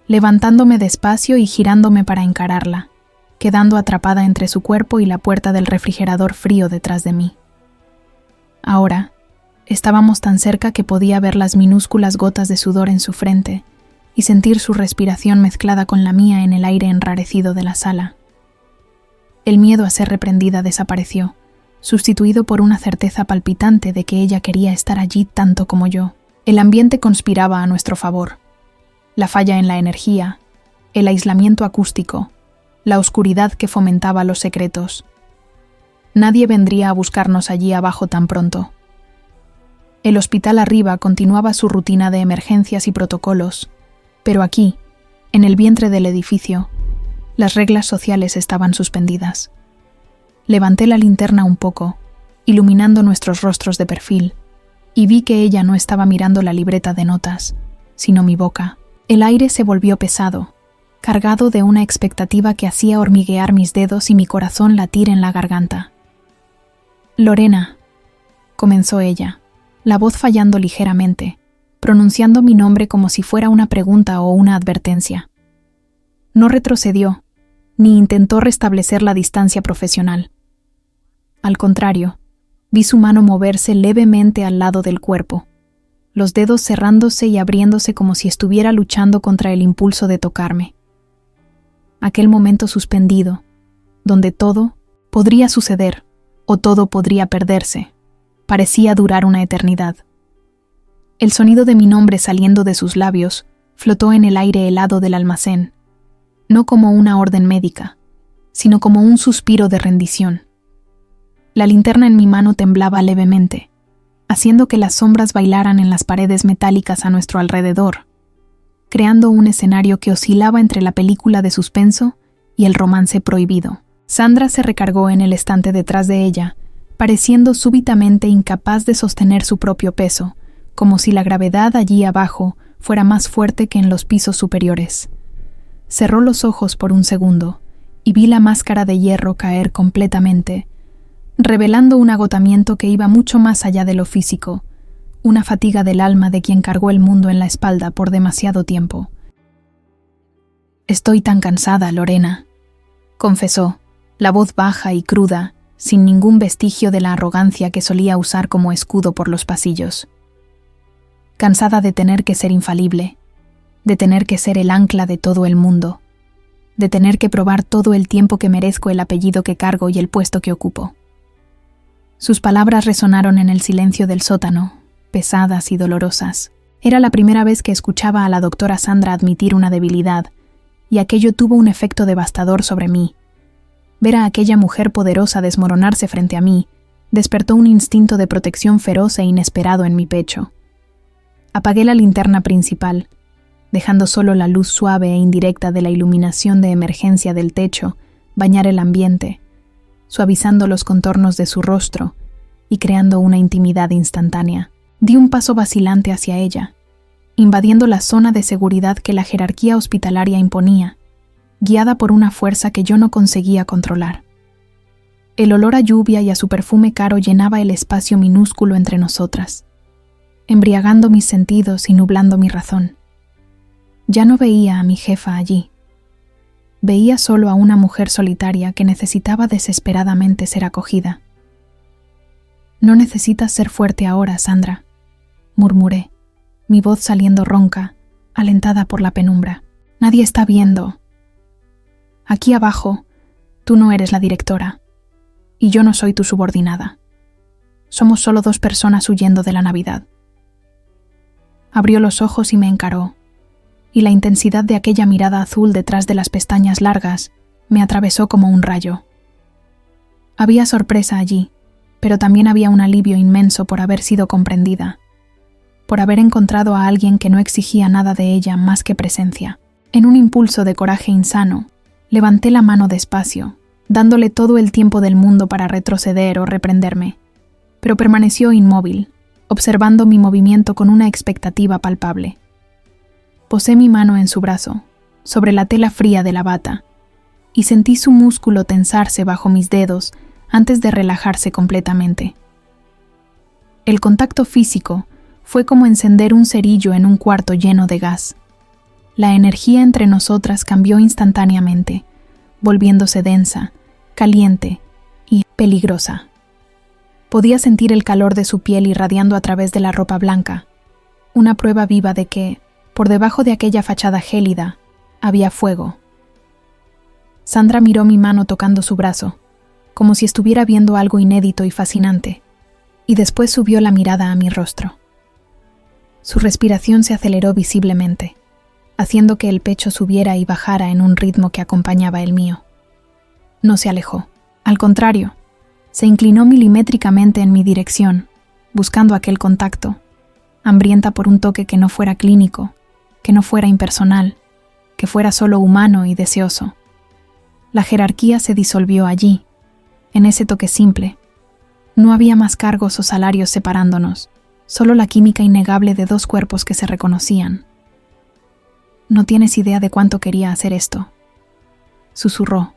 levantándome despacio y girándome para encararla, quedando atrapada entre su cuerpo y la puerta del refrigerador frío detrás de mí. Ahora, estábamos tan cerca que podía ver las minúsculas gotas de sudor en su frente y sentir su respiración mezclada con la mía en el aire enrarecido de la sala. El miedo a ser reprendida desapareció, sustituido por una certeza palpitante de que ella quería estar allí tanto como yo. El ambiente conspiraba a nuestro favor. La falla en la energía, el aislamiento acústico, la oscuridad que fomentaba los secretos. Nadie vendría a buscarnos allí abajo tan pronto. El hospital arriba continuaba su rutina de emergencias y protocolos, pero aquí, en el vientre del edificio, las reglas sociales estaban suspendidas. Levanté la linterna un poco, iluminando nuestros rostros de perfil, y vi que ella no estaba mirando la libreta de notas, sino mi boca. El aire se volvió pesado, cargado de una expectativa que hacía hormiguear mis dedos y mi corazón latir en la garganta. «Lorena», comenzó ella, la voz fallando ligeramente, pronunciando mi nombre como si fuera una pregunta o una advertencia. No retrocedió, ni intentó restablecer la distancia profesional. Al contrario, vi su mano moverse levemente al lado del cuerpo, los dedos cerrándose y abriéndose como si estuviera luchando contra el impulso de tocarme. Aquel momento suspendido, donde todo podría suceder o todo podría perderse, parecía durar una eternidad. El sonido de mi nombre saliendo de sus labios flotó en el aire helado del almacén, no como una orden médica, sino como un suspiro de rendición. La linterna en mi mano temblaba levemente, haciendo que las sombras bailaran en las paredes metálicas a nuestro alrededor, creando un escenario que oscilaba entre la película de suspenso y el romance prohibido. Sandra se recargó en el estante detrás de ella, pareciendo súbitamente incapaz de sostener su propio peso, como si la gravedad allí abajo fuera más fuerte que en los pisos superiores. Cerró los ojos por un segundo y vi la máscara de hierro caer completamente, revelando un agotamiento que iba mucho más allá de lo físico, una fatiga del alma de quien cargó el mundo en la espalda por demasiado tiempo. «Estoy tan cansada, Lorena», confesó, la voz baja y cruda, sin ningún vestigio de la arrogancia que solía usar como escudo por los pasillos. Cansada de tener que ser infalible, de tener que ser el ancla de todo el mundo, de tener que probar todo el tiempo que merezco el apellido que cargo y el puesto que ocupo. Sus palabras resonaron en el silencio del sótano, pesadas y dolorosas. Era la primera vez que escuchaba a la doctora Sandra admitir una debilidad, y aquello tuvo un efecto devastador sobre mí. Ver a aquella mujer poderosa desmoronarse frente a mí despertó un instinto de protección feroz e inesperado en mi pecho. Apagué la linterna principal, dejando solo la luz suave e indirecta de la iluminación de emergencia del techo bañar el ambiente, suavizando los contornos de su rostro y creando una intimidad instantánea. Di un paso vacilante hacia ella, invadiendo la zona de seguridad que la jerarquía hospitalaria imponía, guiada por una fuerza que yo no conseguía controlar. El olor a lluvia y a su perfume caro llenaba el espacio minúsculo entre nosotras, embriagando mis sentidos y nublando mi razón. Ya no veía a mi jefa allí. Veía solo a una mujer solitaria que necesitaba desesperadamente ser acogida. «No necesitas ser fuerte ahora, Sandra», murmuré, mi voz saliendo ronca, alentada por la penumbra. «Nadie está viendo. Aquí abajo, tú no eres la directora, y yo no soy tu subordinada. Somos solo dos personas huyendo de la Navidad». Abrió los ojos y me encaró, y la intensidad de aquella mirada azul detrás de las pestañas largas me atravesó como un rayo. Había sorpresa allí, pero también había un alivio inmenso por haber sido comprendida, por haber encontrado a alguien que no exigía nada de ella más que presencia. En un impulso de coraje insano, levanté la mano despacio, dándole todo el tiempo del mundo para retroceder o reprenderme, pero permaneció inmóvil, observando mi movimiento con una expectativa palpable. Posé mi mano en su brazo, sobre la tela fría de la bata, y sentí su músculo tensarse bajo mis dedos antes de relajarse completamente. El contacto físico fue como encender un cerillo en un cuarto lleno de gas. La energía entre nosotras cambió instantáneamente, volviéndose densa, caliente y peligrosa. Podía sentir el calor de su piel irradiando a través de la ropa blanca, una prueba viva de que, por debajo de aquella fachada gélida, había fuego. Sandra miró mi mano tocando su brazo, como si estuviera viendo algo inédito y fascinante, y después subió la mirada a mi rostro. Su respiración se aceleró visiblemente, haciendo que el pecho subiera y bajara en un ritmo que acompañaba el mío. No se alejó. Al contrario, se inclinó milimétricamente en mi dirección, buscando aquel contacto, hambrienta por un toque que no fuera clínico, que no fuera impersonal, que fuera solo humano y deseoso. La jerarquía se disolvió allí, en ese toque simple. No había más cargos o salarios separándonos, solo la química innegable de dos cuerpos que se reconocían. No tienes idea de cuánto quería hacer esto, susurró,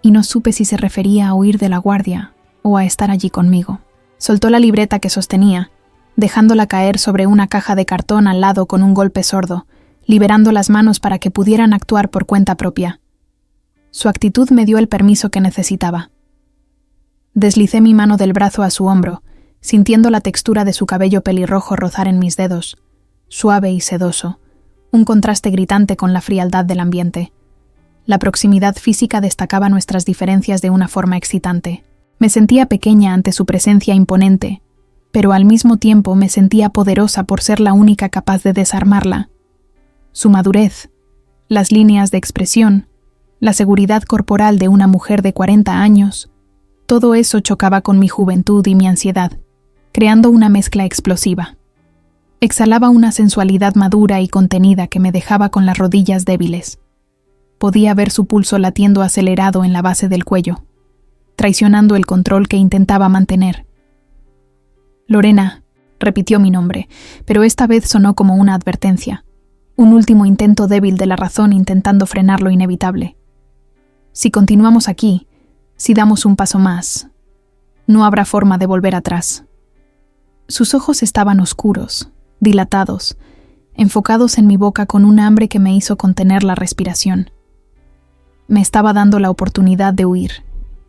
y no supe si se refería a huir de la guardia o a estar allí conmigo. Soltó la libreta que sostenía, dejándola caer sobre una caja de cartón al lado con un golpe sordo, liberando las manos para que pudieran actuar por cuenta propia. Su actitud me dio el permiso que necesitaba. Deslicé mi mano del brazo a su hombro, sintiendo la textura de su cabello pelirrojo rozar en mis dedos, suave y sedoso, un contraste gritante con la frialdad del ambiente. La proximidad física destacaba nuestras diferencias de una forma excitante. Me sentía pequeña ante su presencia imponente, pero al mismo tiempo me sentía poderosa por ser la única capaz de desarmarla. Su madurez, las líneas de expresión, la seguridad corporal de una mujer de 40 años, todo eso chocaba con mi juventud y mi ansiedad, creando una mezcla explosiva. Exhalaba una sensualidad madura y contenida que me dejaba con las rodillas débiles. Podía ver su pulso latiendo acelerado en la base del cuello, traicionando el control que intentaba mantener. Lorena, repitió mi nombre, pero esta vez sonó como una advertencia, un último intento débil de la razón intentando frenar lo inevitable. Si continuamos aquí, si damos un paso más, no habrá forma de volver atrás. Sus ojos estaban oscuros, dilatados, enfocados en mi boca con un hambre que me hizo contener la respiración. Me estaba dando la oportunidad de huir,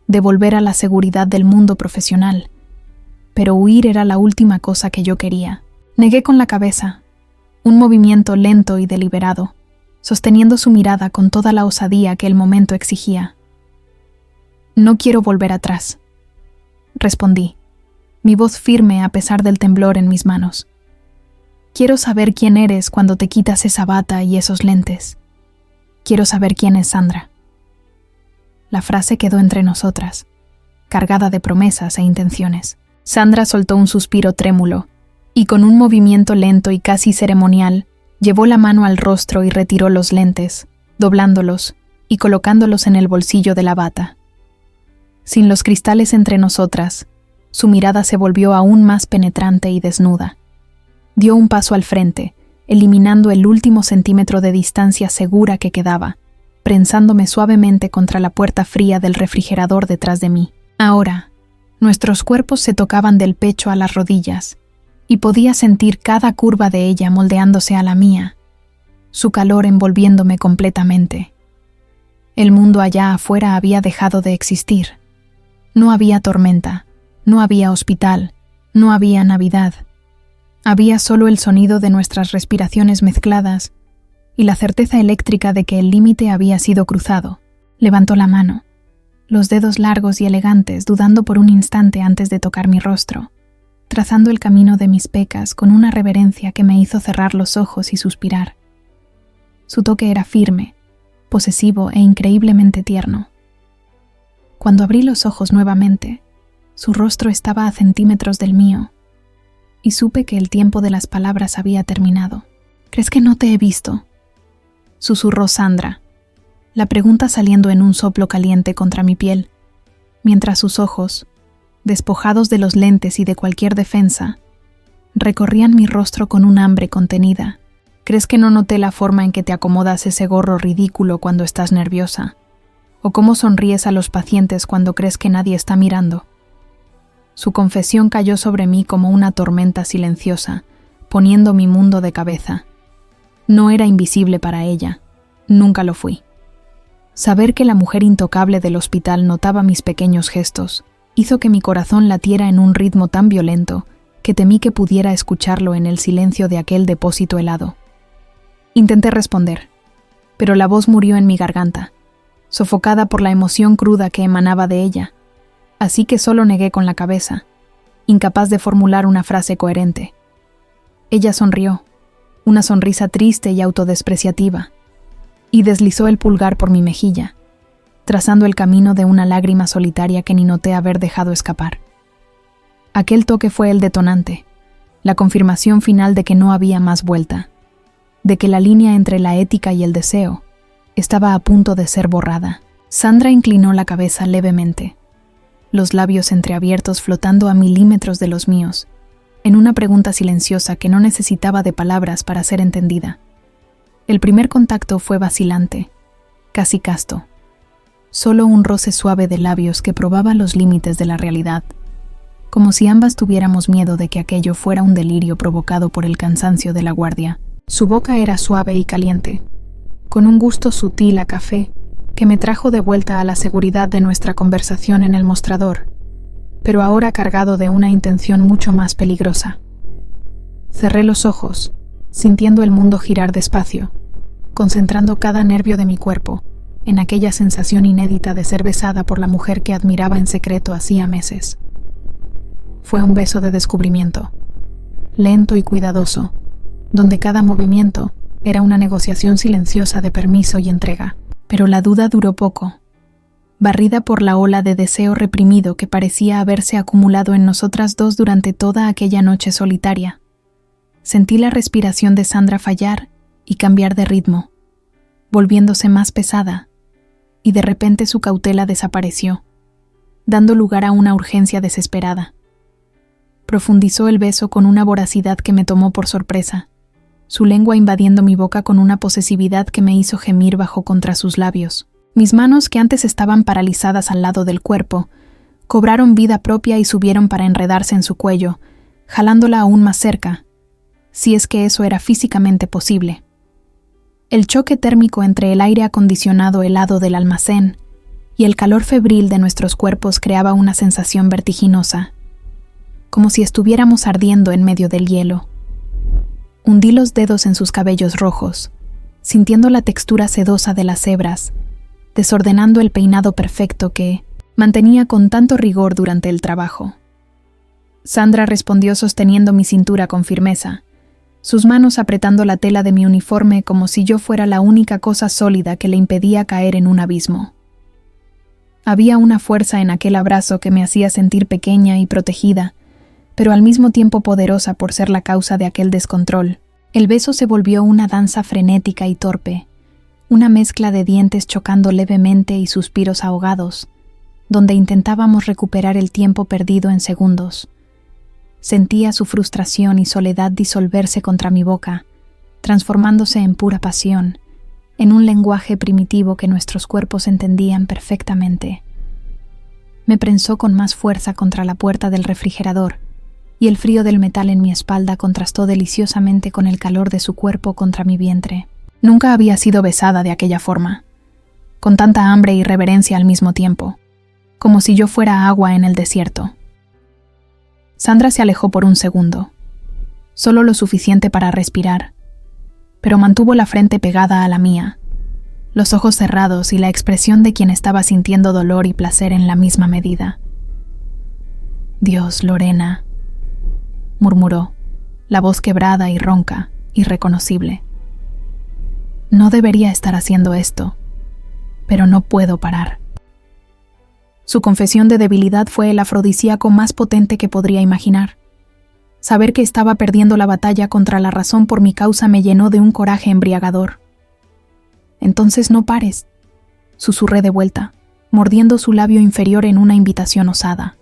de volver a la seguridad del mundo profesional, pero huir era la última cosa que yo quería. Negué con la cabeza, un movimiento lento y deliberado, sosteniendo su mirada con toda la osadía que el momento exigía. No quiero volver atrás, respondí, mi voz firme a pesar del temblor en mis manos. Quiero saber quién eres cuando te quitas esa bata y esos lentes. Quiero saber quién es Sandra. La frase quedó entre nosotras, cargada de promesas e intenciones. Sandra soltó un suspiro trémulo, y con un movimiento lento y casi ceremonial, llevó la mano al rostro y retiró los lentes, doblándolos y colocándolos en el bolsillo de la bata. Sin los cristales entre nosotras, su mirada se volvió aún más penetrante y desnuda. Dio un paso al frente, eliminando el último centímetro de distancia segura que quedaba, prensándome suavemente contra la puerta fría del refrigerador detrás de mí. Ahora, nuestros cuerpos se tocaban del pecho a las rodillas, y podía sentir cada curva de ella moldeándose a la mía, su calor envolviéndome completamente. El mundo allá afuera había dejado de existir. No había tormenta, no había hospital, no había Navidad. Había solo el sonido de nuestras respiraciones mezcladas y la certeza eléctrica de que el límite había sido cruzado. Levantó la mano, los dedos largos y elegantes dudando por un instante antes de tocar mi rostro, trazando el camino de mis pecas con una reverencia que me hizo cerrar los ojos y suspirar. Su toque era firme, posesivo e increíblemente tierno. Cuando abrí los ojos nuevamente, su rostro estaba a centímetros del mío, y supe que el tiempo de las palabras había terminado. ¿Crees que no te he visto?, susurró Sandra, la pregunta saliendo en un soplo caliente contra mi piel, mientras sus ojos, despojados de los lentes y de cualquier defensa, recorrían mi rostro con un hambre contenida. ¿Crees que no noté la forma en que te acomodas ese gorro ridículo cuando estás nerviosa? ¿O cómo sonríes a los pacientes cuando crees que nadie está mirando? Su confesión cayó sobre mí como una tormenta silenciosa, poniendo mi mundo de cabeza. No era invisible para ella, nunca lo fui. Saber que la mujer intocable del hospital notaba mis pequeños gestos hizo que mi corazón latiera en un ritmo tan violento que temí que pudiera escucharlo en el silencio de aquel depósito helado. Intenté responder, pero la voz murió en mi garganta, sofocada por la emoción cruda que emanaba de ella, así que solo negué con la cabeza, incapaz de formular una frase coherente. Ella sonrió, una sonrisa triste y autodespreciativa, y deslizó el pulgar por mi mejilla, trazando el camino de una lágrima solitaria que ni noté haber dejado escapar. Aquel toque fue el detonante, la confirmación final de que no había más vuelta, de que la línea entre la ética y el deseo estaba a punto de ser borrada. Sandra inclinó la cabeza levemente, los labios entreabiertos flotando a milímetros de los míos, en una pregunta silenciosa que no necesitaba de palabras para ser entendida. El primer contacto fue vacilante, casi casto. Solo un roce suave de labios que probaba los límites de la realidad, como si ambas tuviéramos miedo de que aquello fuera un delirio provocado por el cansancio de la guardia. Su boca era suave y caliente, con un gusto sutil a café que me trajo de vuelta a la seguridad de nuestra conversación en el mostrador, pero ahora cargado de una intención mucho más peligrosa. Cerré los ojos, sintiendo el mundo girar despacio, concentrando cada nervio de mi cuerpo en aquella sensación inédita de ser besada por la mujer que admiraba en secreto hacía meses. Fue un beso de descubrimiento, lento y cuidadoso, donde cada movimiento era una negociación silenciosa de permiso y entrega. Pero la duda duró poco, barrida por la ola de deseo reprimido que parecía haberse acumulado en nosotras dos durante toda aquella noche solitaria. Sentí la respiración de Sandra fallar y cambiar de ritmo, volviéndose más pesada, y de repente su cautela desapareció, dando lugar a una urgencia desesperada. Profundizó el beso con una voracidad que me tomó por sorpresa, su lengua invadiendo mi boca con una posesividad que me hizo gemir bajo contra sus labios. Mis manos, que antes estaban paralizadas al lado del cuerpo, cobraron vida propia y subieron para enredarse en su cuello, jalándola aún más cerca, si es que eso era físicamente posible. El choque térmico entre el aire acondicionado helado del almacén y el calor febril de nuestros cuerpos creaba una sensación vertiginosa, como si estuviéramos ardiendo en medio del hielo. Hundí los dedos en sus cabellos rojos, sintiendo la textura sedosa de las hebras, desordenando el peinado perfecto que mantenía con tanto rigor durante el trabajo. Sandra respondió sosteniendo mi cintura con firmeza, sus manos apretando la tela de mi uniforme como si yo fuera la única cosa sólida que le impedía caer en un abismo. Había una fuerza en aquel abrazo que me hacía sentir pequeña y protegida, pero al mismo tiempo poderosa por ser la causa de aquel descontrol. El beso se volvió una danza frenética y torpe, una mezcla de dientes chocando levemente y suspiros ahogados, donde intentábamos recuperar el tiempo perdido en segundos. Sentía su frustración y soledad disolverse contra mi boca, transformándose en pura pasión, en un lenguaje primitivo que nuestros cuerpos entendían perfectamente. Me prensó con más fuerza contra la puerta del refrigerador, y el frío del metal en mi espalda contrastó deliciosamente con el calor de su cuerpo contra mi vientre. Nunca había sido besada de aquella forma, con tanta hambre y reverencia al mismo tiempo, como si yo fuera agua en el desierto. Sandra se alejó por un segundo, solo lo suficiente para respirar, pero mantuvo la frente pegada a la mía, los ojos cerrados y la expresión de quien estaba sintiendo dolor y placer en la misma medida. «Dios, Lorena», murmuró, la voz quebrada y ronca, irreconocible. «No debería estar haciendo esto, pero no puedo parar». Su confesión de debilidad fue el afrodisíaco más potente que podría imaginar. Saber que estaba perdiendo la batalla contra la razón por mi causa me llenó de un coraje embriagador. «Entonces no pares», susurré de vuelta, mordiendo su labio inferior en una invitación osada,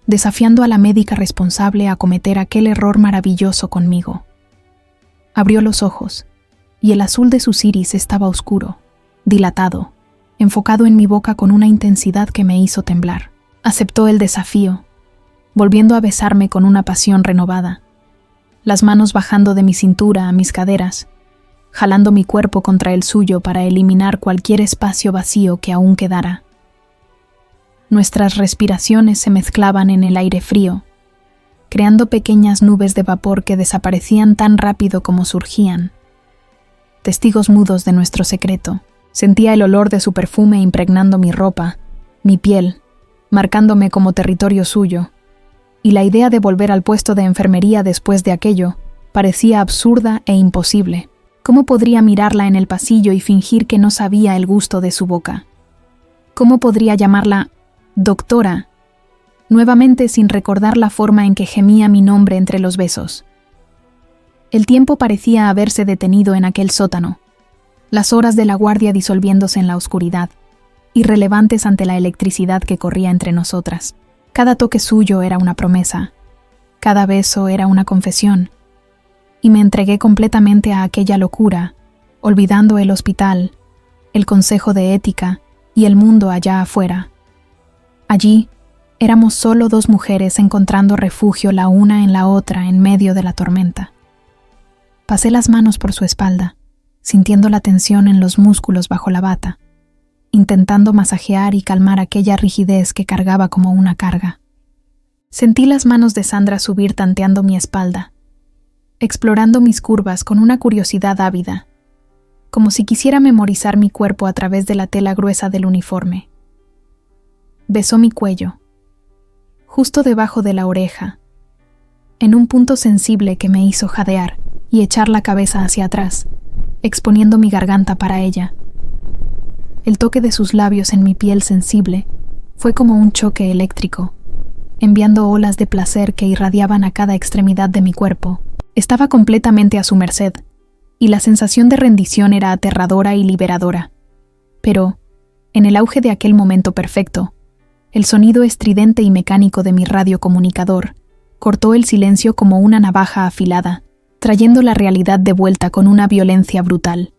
desafiando a la médica responsable a cometer aquel error maravilloso conmigo. Abrió los ojos, y el azul de sus iris estaba oscuro, dilatado, enfocado en mi boca con una intensidad que me hizo temblar. Aceptó el desafío, volviendo a besarme con una pasión renovada, las manos bajando de mi cintura a mis caderas, jalando mi cuerpo contra el suyo para eliminar cualquier espacio vacío que aún quedara. Nuestras respiraciones se mezclaban en el aire frío, creando pequeñas nubes de vapor que desaparecían tan rápido como surgían. Testigos mudos de nuestro secreto, sentía el olor de su perfume impregnando mi ropa, mi piel, marcándome como territorio suyo, y la idea de volver al puesto de enfermería después de aquello parecía absurda e imposible. ¿Cómo podría mirarla en el pasillo y fingir que no sabía el gusto de su boca? ¿Cómo podría llamarla doctora, nuevamente sin recordar la forma en que gemía mi nombre entre los besos? El tiempo parecía haberse detenido en aquel sótano, las horas de la guardia disolviéndose en la oscuridad, irrelevantes ante la electricidad que corría entre nosotras. Cada toque suyo era una promesa, cada beso era una confesión, y me entregué completamente a aquella locura, olvidando el hospital, el consejo de ética y el mundo allá afuera. Allí, éramos solo dos mujeres encontrando refugio la una en la otra en medio de la tormenta. Pasé las manos por su espalda, sintiendo la tensión en los músculos bajo la bata, intentando masajear y calmar aquella rigidez que cargaba como una carga. Sentí las manos de Sandra subir tanteando mi espalda, explorando mis curvas con una curiosidad ávida, como si quisiera memorizar mi cuerpo a través de la tela gruesa del uniforme. Besó mi cuello, justo debajo de la oreja, en un punto sensible que me hizo jadear y echar la cabeza hacia atrás, exponiendo mi garganta para ella. El toque de sus labios en mi piel sensible fue como un choque eléctrico, enviando olas de placer que irradiaban a cada extremidad de mi cuerpo. Estaba completamente a su merced, y la sensación de rendición era aterradora y liberadora. Pero, en el auge de aquel momento perfecto, el sonido estridente y mecánico de mi radiocomunicador cortó el silencio como una navaja afilada, trayendo la realidad de vuelta con una violencia brutal.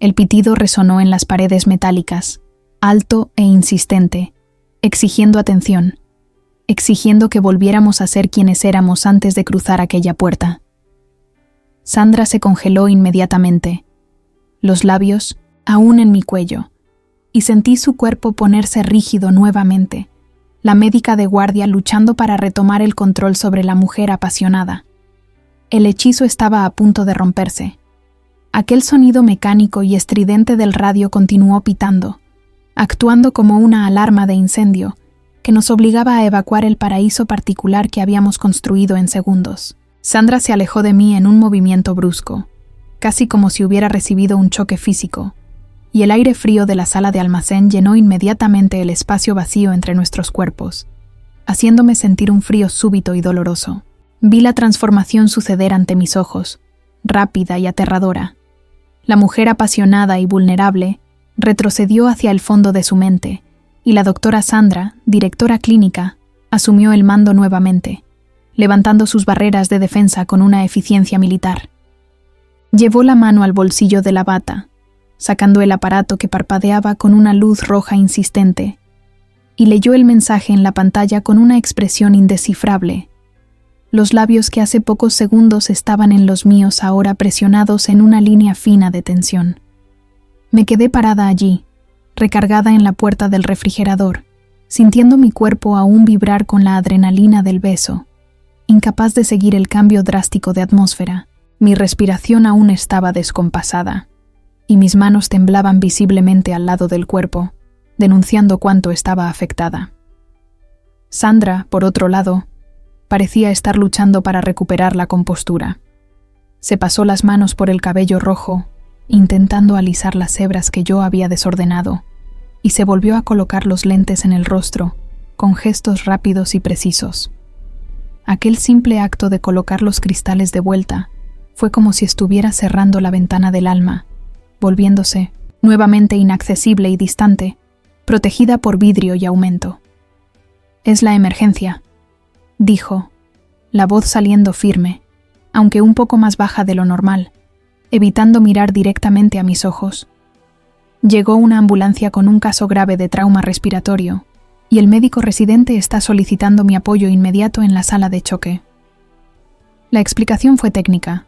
El pitido resonó en las paredes metálicas, alto e insistente, exigiendo atención, exigiendo que volviéramos a ser quienes éramos antes de cruzar aquella puerta. Sandra se congeló inmediatamente, los labios aún en mi cuello, y sentí su cuerpo ponerse rígido nuevamente, la médica de guardia luchando para retomar el control sobre la mujer apasionada. El hechizo estaba a punto de romperse. Aquel sonido mecánico y estridente del radio continuó pitando, actuando como una alarma de incendio que nos obligaba a evacuar el paraíso particular que habíamos construido en segundos. Sandra se alejó de mí en un movimiento brusco, casi como si hubiera recibido un choque físico, y el aire frío de la sala de almacén llenó inmediatamente el espacio vacío entre nuestros cuerpos, haciéndome sentir un frío súbito y doloroso. Vi la transformación suceder ante mis ojos, rápida y aterradora. La mujer apasionada y vulnerable retrocedió hacia el fondo de su mente, y la doctora Sandra, directora clínica, asumió el mando nuevamente, levantando sus barreras de defensa con una eficiencia militar. Llevó la mano al bolsillo de la bata, sacando el aparato que parpadeaba con una luz roja insistente, y leyó el mensaje en la pantalla con una expresión indescifrable. Los labios que hace pocos segundos estaban en los míos ahora presionados en una línea fina de tensión. Me quedé parada allí, recargada en la puerta del refrigerador, sintiendo mi cuerpo aún vibrar con la adrenalina del beso, incapaz de seguir el cambio drástico de atmósfera. Mi respiración aún estaba descompasada, y mis manos temblaban visiblemente al lado del cuerpo, denunciando cuánto estaba afectada. Sandra, por otro lado, parecía estar luchando para recuperar la compostura. Se pasó las manos por el cabello rojo, intentando alisar las hebras que yo había desordenado, y se volvió a colocar los lentes en el rostro, con gestos rápidos y precisos. Aquel simple acto de colocar los cristales de vuelta fue como si estuviera cerrando la ventana del alma, volviéndose, nuevamente inaccesible y distante, protegida por vidrio y aumento. «Es la emergencia», dijo, la voz saliendo firme, aunque un poco más baja de lo normal, evitando mirar directamente a mis ojos. Llegó una ambulancia con un caso grave de trauma respiratorio, y el médico residente está solicitando mi apoyo inmediato en la sala de choque. La explicación fue técnica,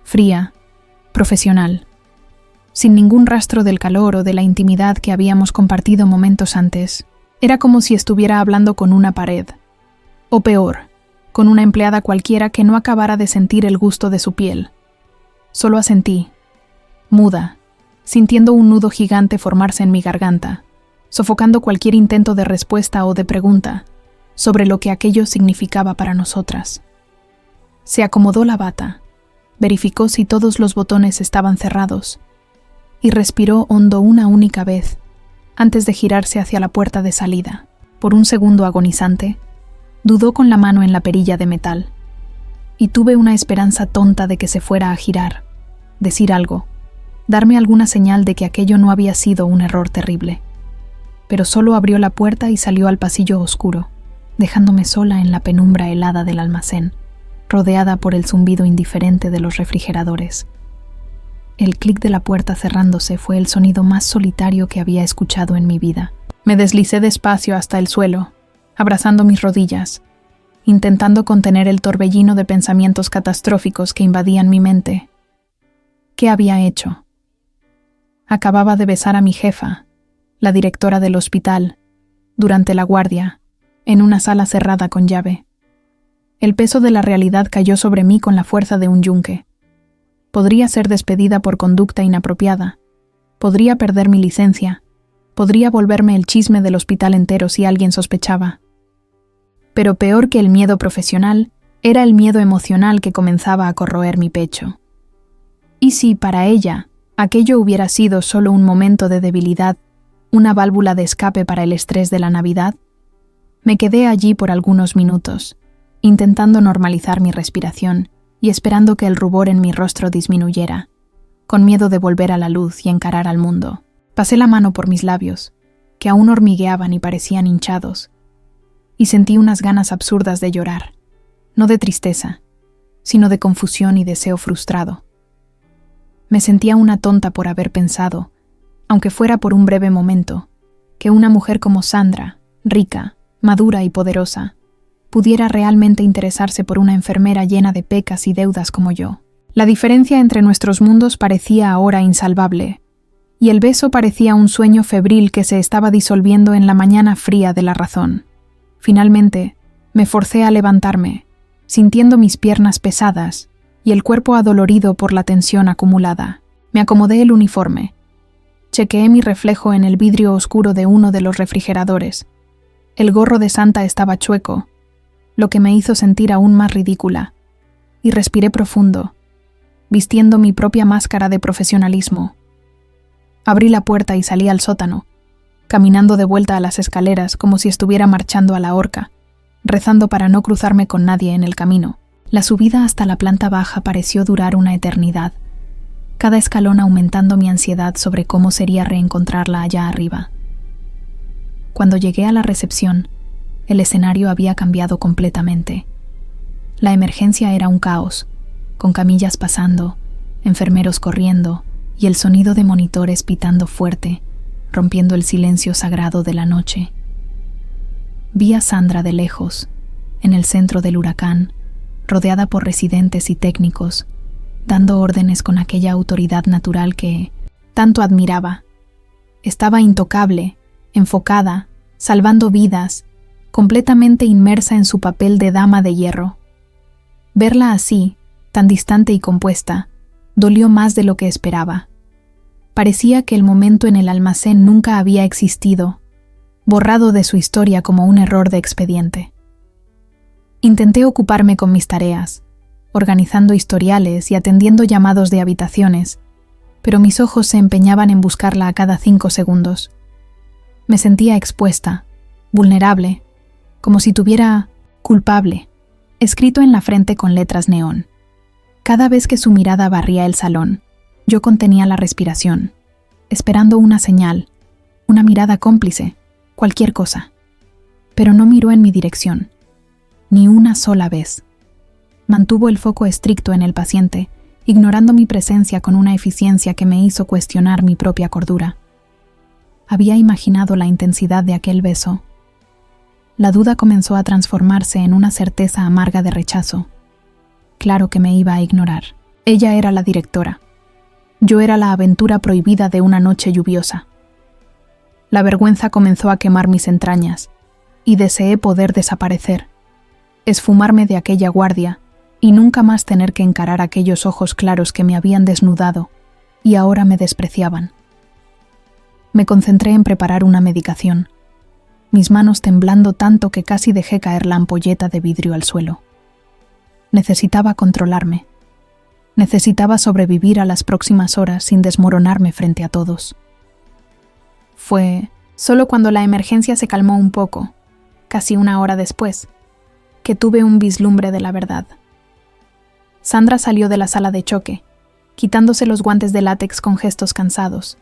fría, profesional, sin ningún rastro del calor o de la intimidad que habíamos compartido momentos antes. Era como si estuviera hablando con una pared, o peor, con una empleada cualquiera que no acabara de sentir el gusto de su piel. Solo asentí, muda, sintiendo un nudo gigante formarse en mi garganta, sofocando cualquier intento de respuesta o de pregunta sobre lo que aquello significaba para nosotras. Se acomodó la bata, verificó si todos los botones estaban cerrados, y respiró hondo una única vez, antes de girarse hacia la puerta de salida. Por un segundo agonizante, dudó con la mano en la perilla de metal, y tuve una esperanza tonta de que se fuera a girar, decir algo, darme alguna señal de que aquello no había sido un error terrible. Pero solo abrió la puerta y salió al pasillo oscuro, dejándome sola en la penumbra helada del almacén, rodeada por el zumbido indiferente de los refrigeradores. El clic de la puerta cerrándose fue el sonido más solitario que había escuchado en mi vida. Me deslicé despacio hasta el suelo, abrazando mis rodillas, intentando contener el torbellino de pensamientos catastróficos que invadían mi mente. ¿Qué había hecho? Acababa de besar a mi jefa, la directora del hospital, durante la guardia, en una sala cerrada con llave. El peso de la realidad cayó sobre mí con la fuerza de un yunque. Podría ser despedida por conducta inapropiada. Podría perder mi licencia. Podría volverme el chisme del hospital entero si alguien sospechaba. Pero peor que el miedo profesional, era el miedo emocional que comenzaba a corroer mi pecho. ¿Y si, para ella, aquello hubiera sido solo un momento de debilidad, una válvula de escape para el estrés de la Navidad? Me quedé allí por algunos minutos, intentando normalizar mi respiración y esperando que el rubor en mi rostro disminuyera, con miedo de volver a la luz y encarar al mundo. Pasé la mano por mis labios, que aún hormigueaban y parecían hinchados, y sentí unas ganas absurdas de llorar, no de tristeza, sino de confusión y deseo frustrado. Me sentía una tonta por haber pensado, aunque fuera por un breve momento, que una mujer como Sandra, rica, madura y poderosa, pudiera realmente interesarse por una enfermera llena de pecas y deudas como yo. La diferencia entre nuestros mundos parecía ahora insalvable, y el beso parecía un sueño febril que se estaba disolviendo en la mañana fría de la razón. Finalmente, me forcé a levantarme, sintiendo mis piernas pesadas y el cuerpo adolorido por la tensión acumulada. Me acomodé el uniforme. Chequeé mi reflejo en el vidrio oscuro de uno de los refrigeradores. El gorro de Santa estaba chueco, lo que me hizo sentir aún más ridícula, y respiré profundo, vistiendo mi propia máscara de profesionalismo. Abrí la puerta y salí al sótano, caminando de vuelta a las escaleras como si estuviera marchando a la horca, rezando para no cruzarme con nadie en el camino. La subida hasta la planta baja pareció durar una eternidad, cada escalón aumentando mi ansiedad sobre cómo sería reencontrarla allá arriba. Cuando llegué a la recepción, el escenario había cambiado completamente. La emergencia era un caos, con camillas pasando, enfermeros corriendo y el sonido de monitores pitando fuerte, rompiendo el silencio sagrado de la noche. Vi a Sandra de lejos, en el centro del huracán, rodeada por residentes y técnicos, dando órdenes con aquella autoridad natural que tanto admiraba. Estaba intocable, enfocada, salvando vidas, completamente inmersa en su papel de dama de hierro. Verla así, tan distante y compuesta, dolió más de lo que esperaba. Parecía que el momento en el almacén nunca había existido, borrado de su historia como un error de expediente. Intenté ocuparme con mis tareas, organizando historiales y atendiendo llamados de habitaciones, pero mis ojos se empeñaban en buscarla a cada 5 segundos. Me sentía expuesta, vulnerable, como si tuviera culpable, escrito en la frente con letras neón. Cada vez que su mirada barría el salón, yo contenía la respiración, esperando una señal, una mirada cómplice, cualquier cosa. Pero no miró en mi dirección, ni una sola vez. Mantuvo el foco estricto en el paciente, ignorando mi presencia con una eficiencia que me hizo cuestionar mi propia cordura. Había imaginado la intensidad de aquel beso. La duda comenzó a transformarse en una certeza amarga de rechazo. Claro que me iba a ignorar. Ella era la directora. Yo era la aventura prohibida de una noche lluviosa. La vergüenza comenzó a quemar mis entrañas, y deseé poder desaparecer, esfumarme de aquella guardia, y nunca más tener que encarar aquellos ojos claros que me habían desnudado, y ahora me despreciaban. Me concentré en preparar una medicación, mis manos temblando tanto que casi dejé caer la ampolleta de vidrio al suelo. Necesitaba controlarme. Necesitaba sobrevivir a las próximas horas sin desmoronarme frente a todos. Fue solo cuando la emergencia se calmó un poco, casi una hora después, que tuve un vislumbre de la verdad. Sandra salió de la sala de choque, quitándose los guantes de látex con gestos cansados,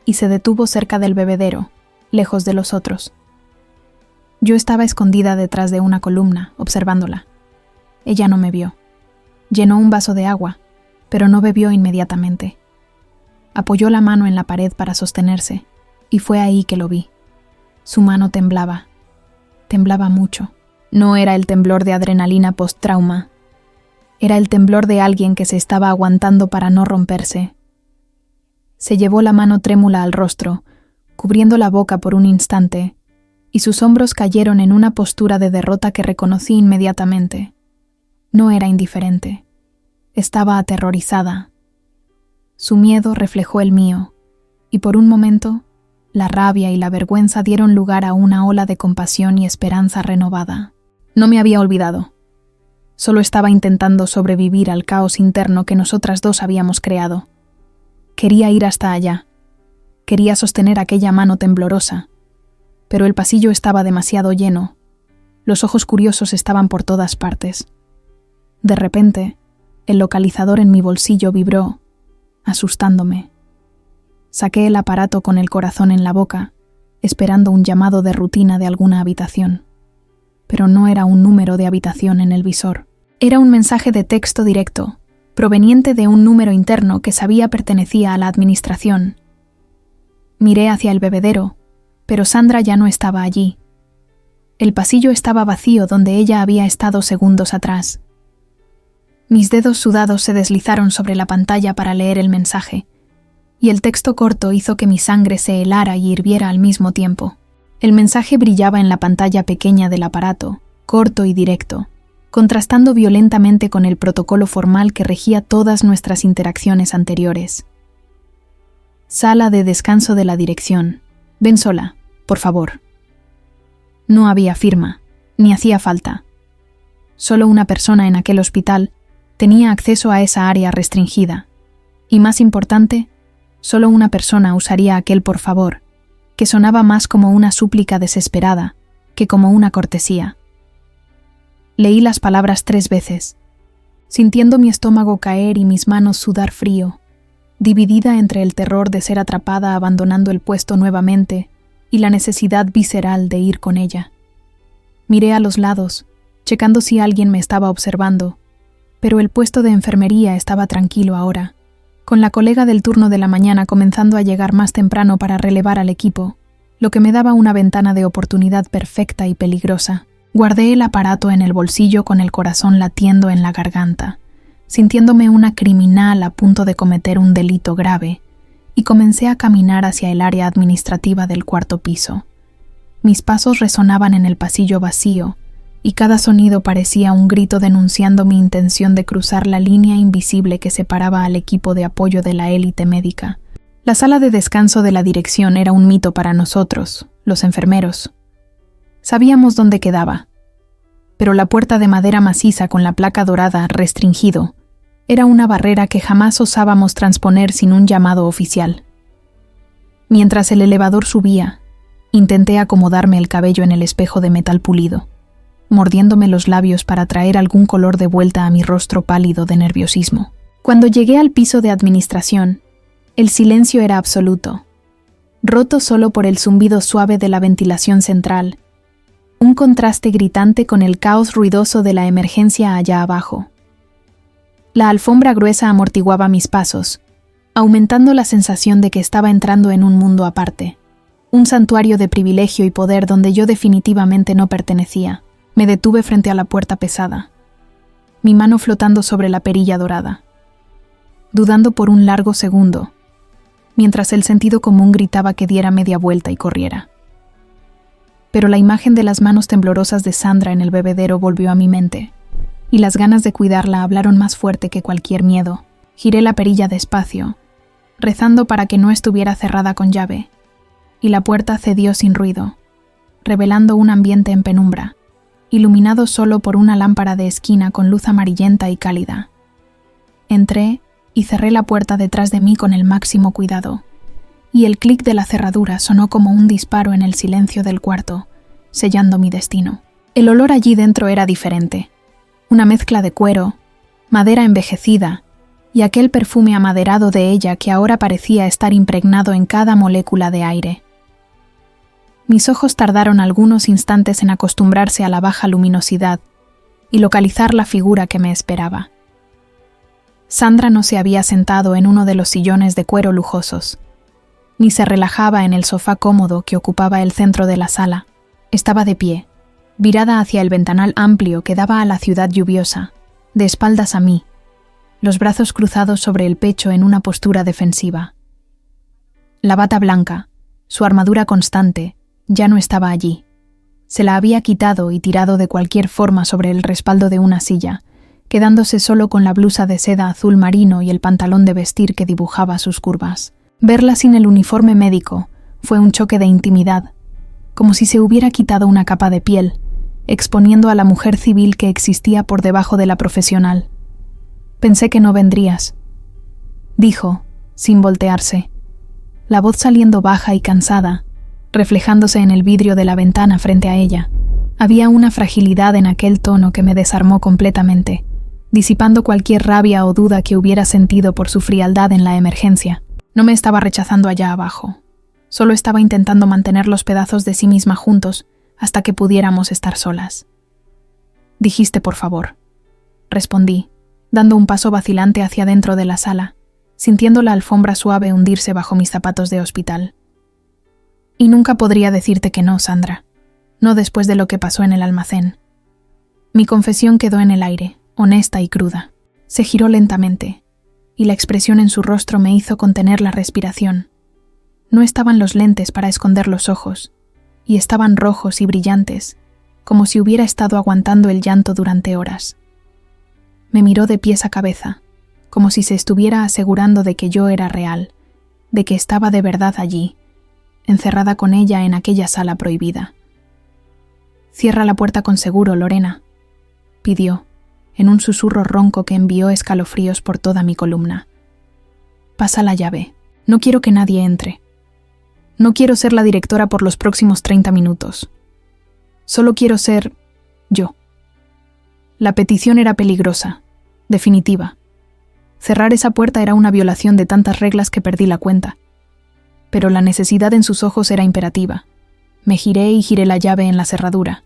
y se detuvo cerca del bebedero, lejos de los otros. Yo estaba escondida detrás de una columna, observándola. Ella no me vio. Llenó un vaso de agua, pero no bebió inmediatamente. Apoyó la mano en la pared para sostenerse, y fue ahí que lo vi. Su mano temblaba. Temblaba mucho. No era el temblor de adrenalina post-trauma. Era el temblor de alguien que se estaba aguantando para no romperse. Se llevó la mano trémula al rostro, cubriendo la boca por un instante, y sus hombros cayeron en una postura de derrota que reconocí inmediatamente. No era indiferente. Estaba aterrorizada. Su miedo reflejó el mío, y por un momento, la rabia y la vergüenza dieron lugar a una ola de compasión y esperanza renovada. No me había olvidado. Solo estaba intentando sobrevivir al caos interno que nosotras dos habíamos creado. Quería ir hasta allá. Quería sostener aquella mano temblorosa. Pero el pasillo estaba demasiado lleno. Los ojos curiosos estaban por todas partes. De repente, el localizador en mi bolsillo vibró, asustándome. Saqué el aparato con el corazón en la boca, esperando un llamado de rutina de alguna habitación. Pero no era un número de habitación en el visor. Era un mensaje de texto directo, proveniente de un número interno que sabía pertenecía a la administración. Miré hacia el bebedero, pero Sandra ya no estaba allí. El pasillo estaba vacío donde ella había estado segundos atrás. Mis dedos sudados se deslizaron sobre la pantalla para leer el mensaje, y el texto corto hizo que mi sangre se helara y hirviera al mismo tiempo. El mensaje brillaba en la pantalla pequeña del aparato, corto y directo, contrastando violentamente con el protocolo formal que regía todas nuestras interacciones anteriores. Sala de descanso de la dirección. Ven sola, por favor. No había firma, ni hacía falta. Solo una persona en aquel hospital tenía acceso a esa área restringida, y más importante, solo una persona usaría aquel por favor, que sonaba más como una súplica desesperada que como una cortesía. Leí las palabras 3 veces, sintiendo mi estómago caer y mis manos sudar frío, dividida entre el terror de ser atrapada abandonando el puesto nuevamente y la necesidad visceral de ir con ella. Miré a los lados, checando si alguien me estaba observando, pero el puesto de enfermería estaba tranquilo ahora, con la colega del turno de la mañana comenzando a llegar más temprano para relevar al equipo, lo que me daba una ventana de oportunidad perfecta y peligrosa. Guardé el aparato en el bolsillo con el corazón latiendo en la garganta, sintiéndome una criminal a punto de cometer un delito grave, y comencé a caminar hacia el área administrativa del 4º piso. Mis pasos resonaban en el pasillo vacío, y cada sonido parecía un grito denunciando mi intención de cruzar la línea invisible que separaba al equipo de apoyo de la élite médica. La sala de descanso de la dirección era un mito para nosotros, los enfermeros. Sabíamos dónde quedaba, pero la puerta de madera maciza con la placa dorada restringido era una barrera que jamás osábamos transponer sin un llamado oficial. Mientras el elevador subía, intenté acomodarme el cabello en el espejo de metal pulido, mordiéndome los labios para traer algún color de vuelta a mi rostro pálido de nerviosismo. Cuando llegué al piso de administración, el silencio era absoluto, roto solo por el zumbido suave de la ventilación central, un contraste gritante con el caos ruidoso de la emergencia allá abajo. La alfombra gruesa amortiguaba mis pasos, aumentando la sensación de que estaba entrando en un mundo aparte, un santuario de privilegio y poder donde yo definitivamente no pertenecía. Me detuve frente a la puerta pesada, mi mano flotando sobre la perilla dorada, dudando por un largo segundo, mientras el sentido común gritaba que diera media vuelta y corriera. Pero la imagen de las manos temblorosas de Sandra en el bebedero volvió a mi mente, y las ganas de cuidarla hablaron más fuerte que cualquier miedo. Giré la perilla despacio, rezando para que no estuviera cerrada con llave, y la puerta cedió sin ruido, revelando un ambiente en penumbra, iluminado solo por una lámpara de esquina con luz amarillenta y cálida. Entré y cerré la puerta detrás de mí con el máximo cuidado, y el clic de la cerradura sonó como un disparo en el silencio del cuarto, sellando mi destino. El olor allí dentro era diferente, una mezcla de cuero, madera envejecida y aquel perfume amaderado de ella que ahora parecía estar impregnado en cada molécula de aire. Mis ojos tardaron algunos instantes en acostumbrarse a la baja luminosidad y localizar la figura que me esperaba. Sandra no se había sentado en uno de los sillones de cuero lujosos, ni se relajaba en el sofá cómodo que ocupaba el centro de la sala. Estaba de pie, virada hacia el ventanal amplio que daba a la ciudad lluviosa, de espaldas a mí, los brazos cruzados sobre el pecho en una postura defensiva. La bata blanca, su armadura constante, ya no estaba allí. Se la había quitado y tirado de cualquier forma sobre el respaldo de una silla, quedándose solo con la blusa de seda azul marino y el pantalón de vestir que dibujaba sus curvas. Verla sin el uniforme médico fue un choque de intimidad, como si se hubiera quitado una capa de piel, exponiendo a la mujer civil que existía por debajo de la profesional. «Pensé que no vendrías», dijo, sin voltearse, la voz saliendo baja y cansada, reflejándose en el vidrio de la ventana frente a ella. Había una fragilidad en aquel tono que me desarmó completamente, disipando cualquier rabia o duda que hubiera sentido por su frialdad en la emergencia. No me estaba rechazando allá abajo. Solo estaba intentando mantener los pedazos de sí misma juntos hasta que pudiéramos estar solas. «Dijiste, por favor», respondí, dando un paso vacilante hacia dentro de la sala, sintiendo la alfombra suave hundirse bajo mis zapatos de hospital. «Y nunca podría decirte que no, Sandra. No después de lo que pasó en el almacén». Mi confesión quedó en el aire, honesta y cruda. Se giró lentamente, y la expresión en su rostro me hizo contener la respiración. No estaban los lentes para esconder los ojos, y estaban rojos y brillantes, como si hubiera estado aguantando el llanto durante horas. Me miró de pies a cabeza, como si se estuviera asegurando de que yo era real, de que estaba de verdad allí, encerrada con ella en aquella sala prohibida. «Cierra la puerta con seguro, Lorena», pidió, en un susurro ronco que envió escalofríos por toda mi columna. «Pasa la llave. No quiero que nadie entre. No quiero ser la directora por los próximos 30 minutos. Solo quiero ser yo». La petición era peligrosa, definitiva. Cerrar esa puerta era una violación de tantas reglas que perdí la cuenta. Pero la necesidad en sus ojos era imperativa. Me giré y giré la llave en la cerradura.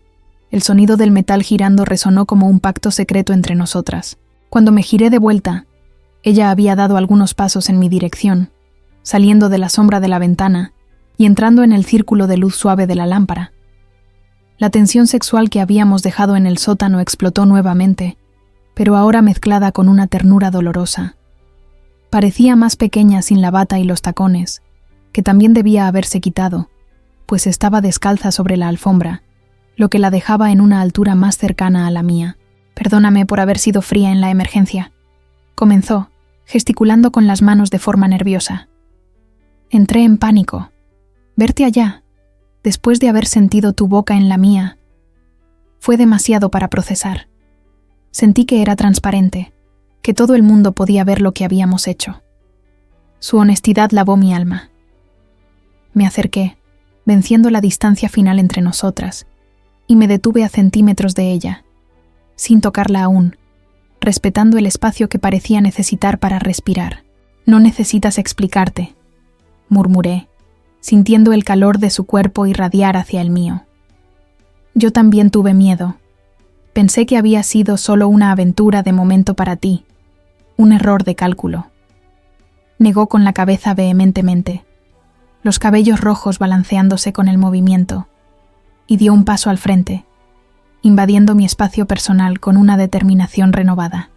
El sonido del metal girando resonó como un pacto secreto entre nosotras. Cuando me giré de vuelta, ella había dado algunos pasos en mi dirección, saliendo de la sombra de la ventana y entrando en el círculo de luz suave de la lámpara. La tensión sexual que habíamos dejado en el sótano explotó nuevamente, pero ahora mezclada con una ternura dolorosa. Parecía más pequeña sin la bata y los tacones, que también debía haberse quitado, pues estaba descalza sobre la alfombra, lo que la dejaba en una altura más cercana a la mía. «Perdóname por haber sido fría en la emergencia», comenzó, gesticulando con las manos de forma nerviosa. «Entré en pánico. Verte allá, después de haber sentido tu boca en la mía, fue demasiado para procesar. Sentí que era transparente, que todo el mundo podía ver lo que habíamos hecho». Su honestidad lavó mi alma. Me acerqué, venciendo la distancia final entre nosotras, y me detuve a centímetros de ella, sin tocarla aún, respetando el espacio que parecía necesitar para respirar. «No necesitas explicarte», murmuré, sintiendo el calor de su cuerpo irradiar hacia el mío. «Yo también tuve miedo. Pensé que había sido solo una aventura de momento para ti, un error de cálculo». Negó con la cabeza vehementemente, los cabellos rojos balanceándose con el movimiento, y dio un paso al frente, invadiendo mi espacio personal con una determinación renovada.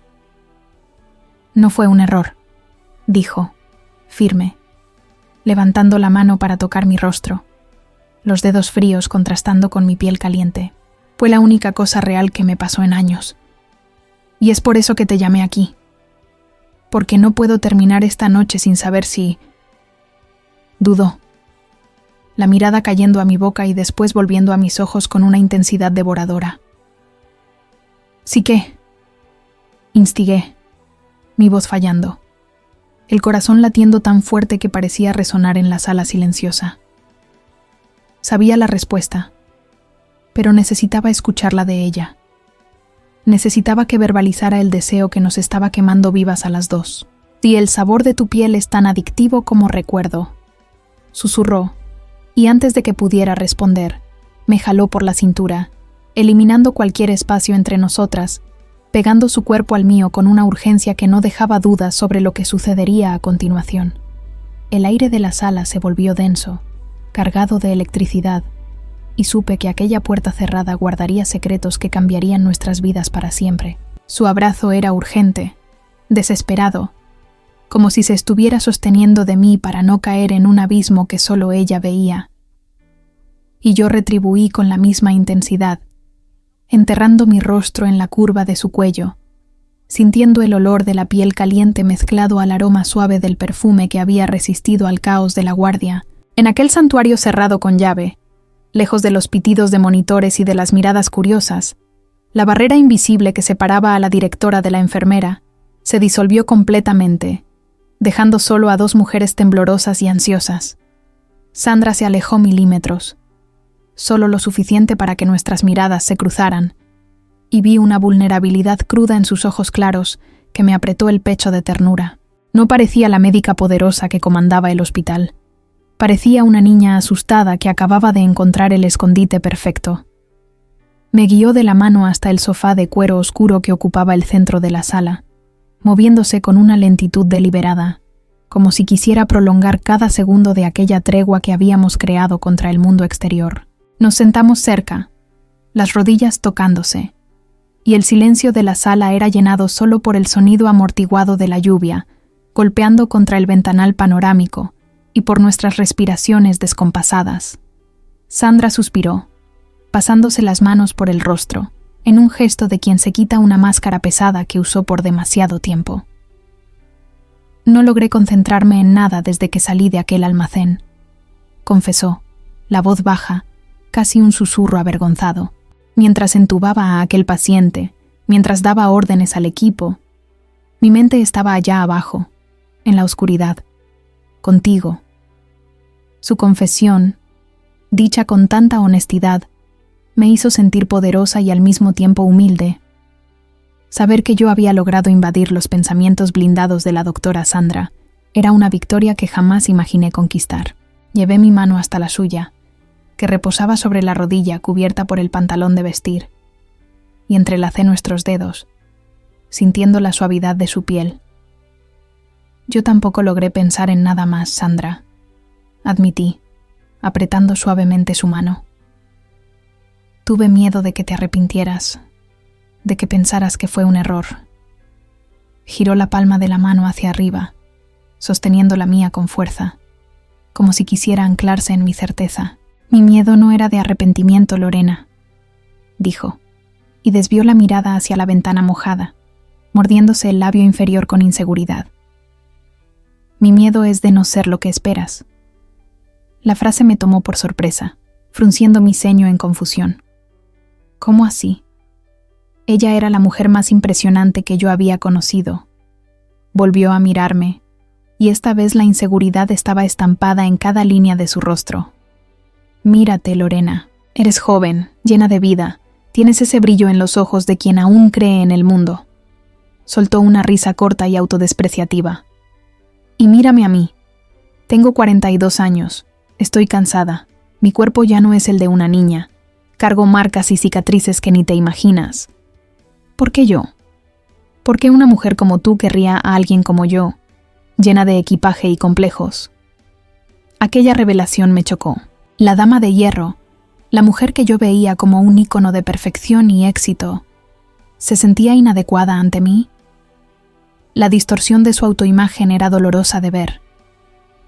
«No fue un error», dijo, firme, levantando la mano para tocar mi rostro, los dedos fríos contrastando con mi piel caliente. «Fue la única cosa real que me pasó en años. Y es por eso que te llamé aquí. Porque no puedo terminar esta noche sin saber si...». Dudó, la mirada cayendo a mi boca y después volviendo a mis ojos con una intensidad devoradora. «¿Sí qué?», instigué, mi voz fallando, el corazón latiendo tan fuerte que parecía resonar en la sala silenciosa. Sabía la respuesta, pero necesitaba escucharla de ella. Necesitaba que verbalizara el deseo que nos estaba quemando vivas a las dos. «Y el sabor de tu piel es tan adictivo como recuerdo», susurró, y antes de que pudiera responder, me jaló por la cintura, eliminando cualquier espacio entre nosotras, pegando su cuerpo al mío con una urgencia que no dejaba dudas sobre lo que sucedería a continuación. El aire de la sala se volvió denso, cargado de electricidad, y supe que aquella puerta cerrada guardaría secretos que cambiarían nuestras vidas para siempre. Su abrazo era urgente, desesperado, como si se estuviera sosteniendo de mí para no caer en un abismo que solo ella veía. Y yo retribuí con la misma intensidad, enterrando mi rostro en la curva de su cuello, sintiendo el olor de la piel caliente mezclado al aroma suave del perfume que había resistido al caos de la guardia. En aquel santuario cerrado con llave, lejos de los pitidos de monitores y de las miradas curiosas, la barrera invisible que separaba a la directora de la enfermera se disolvió completamente, dejando solo a dos mujeres temblorosas y ansiosas. Sandra se alejó milímetros, solo lo suficiente para que nuestras miradas se cruzaran, y vi una vulnerabilidad cruda en sus ojos claros que me apretó el pecho de ternura. No parecía la médica poderosa que comandaba el hospital. Parecía una niña asustada que acababa de encontrar el escondite perfecto. Me guió de la mano hasta el sofá de cuero oscuro que ocupaba el centro de la sala, moviéndose con una lentitud deliberada, como si quisiera prolongar cada segundo de aquella tregua que habíamos creado contra el mundo exterior. Nos sentamos cerca, las rodillas tocándose, y el silencio de la sala era llenado solo por el sonido amortiguado de la lluvia, golpeando contra el ventanal panorámico, y por nuestras respiraciones descompasadas. Sandra suspiró, pasándose las manos por el rostro, en un gesto de quien se quita una máscara pesada que usó por demasiado tiempo. No logré concentrarme en nada desde que salí de aquel almacén, confesó, la voz baja, casi un susurro avergonzado. Mientras entubaba a aquel paciente, mientras daba órdenes al equipo, mi mente estaba allá abajo, en la oscuridad, contigo. Su confesión, dicha con tanta honestidad, me hizo sentir poderosa y al mismo tiempo humilde. Saber que yo había logrado invadir los pensamientos blindados de la doctora Sandra era una victoria que jamás imaginé conquistar. Llevé mi mano hasta la suya, que reposaba sobre la rodilla cubierta por el pantalón de vestir, y entrelacé nuestros dedos, sintiendo la suavidad de su piel. Yo tampoco logré pensar en nada más, Sandra, admití, apretando suavemente su mano. Tuve miedo de que te arrepintieras, de que pensaras que fue un error. Giró la palma de la mano hacia arriba, sosteniendo la mía con fuerza, como si quisiera anclarse en mi certeza. Mi miedo no era de arrepentimiento, Lorena, dijo, y desvió la mirada hacia la ventana mojada, mordiéndose el labio inferior con inseguridad. Mi miedo es de no ser lo que esperas. La frase me tomó por sorpresa, frunciendo mi ceño en confusión. ¿Cómo así? Ella era la mujer más impresionante que yo había conocido. Volvió a mirarme, y esta vez la inseguridad estaba estampada en cada línea de su rostro. Mírate, Lorena. Eres joven, llena de vida. Tienes ese brillo en los ojos de quien aún cree en el mundo. Soltó una risa corta y autodespreciativa. Y mírame a mí. Tengo 42 años. Estoy cansada. Mi cuerpo ya no es el de una niña. Cargo marcas y cicatrices que ni te imaginas. ¿Por qué yo? ¿Por qué una mujer como tú querría a alguien como yo, llena de equipaje y complejos? Aquella revelación me chocó. La dama de hierro, la mujer que yo veía como un ícono de perfección y éxito, ¿se sentía inadecuada ante mí? La distorsión de su autoimagen era dolorosa de ver.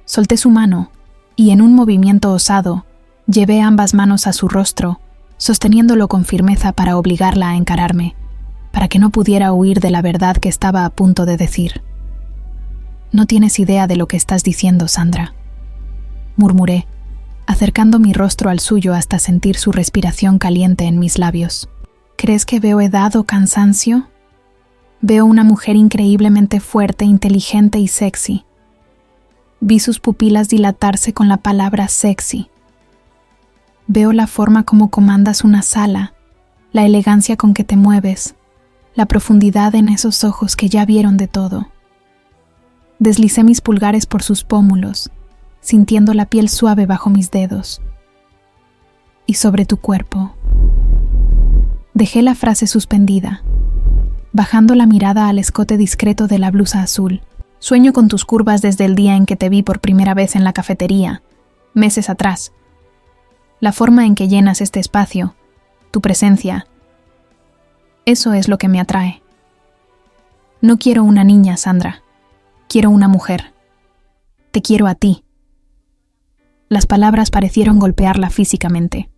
Solté su mano y en un movimiento osado llevé ambas manos a su rostro, sosteniéndolo con firmeza para obligarla a encararme, para que no pudiera huir de la verdad que estaba a punto de decir. No tienes idea de lo que estás diciendo, Sandra, murmuré, acercando mi rostro al suyo hasta sentir su respiración caliente en mis labios. ¿Crees que veo edad o cansancio? Veo una mujer increíblemente fuerte, inteligente y sexy. Vi sus pupilas dilatarse con la palabra sexy. Veo la forma como comandas una sala, la elegancia con que te mueves, la profundidad en esos ojos que ya vieron de todo. Deslicé mis pulgares por sus pómulos, sintiendo la piel suave bajo mis dedos. Y sobre tu cuerpo. Dejé la frase suspendida, bajando la mirada al escote discreto de la blusa azul. Sueño con tus curvas desde el día en que te vi por primera vez en la cafetería, meses atrás. La forma en que llenas este espacio, tu presencia, eso es lo que me atrae. No quiero una niña, Sandra. Quiero una mujer. Te quiero a ti. Las palabras parecieron golpearla físicamente.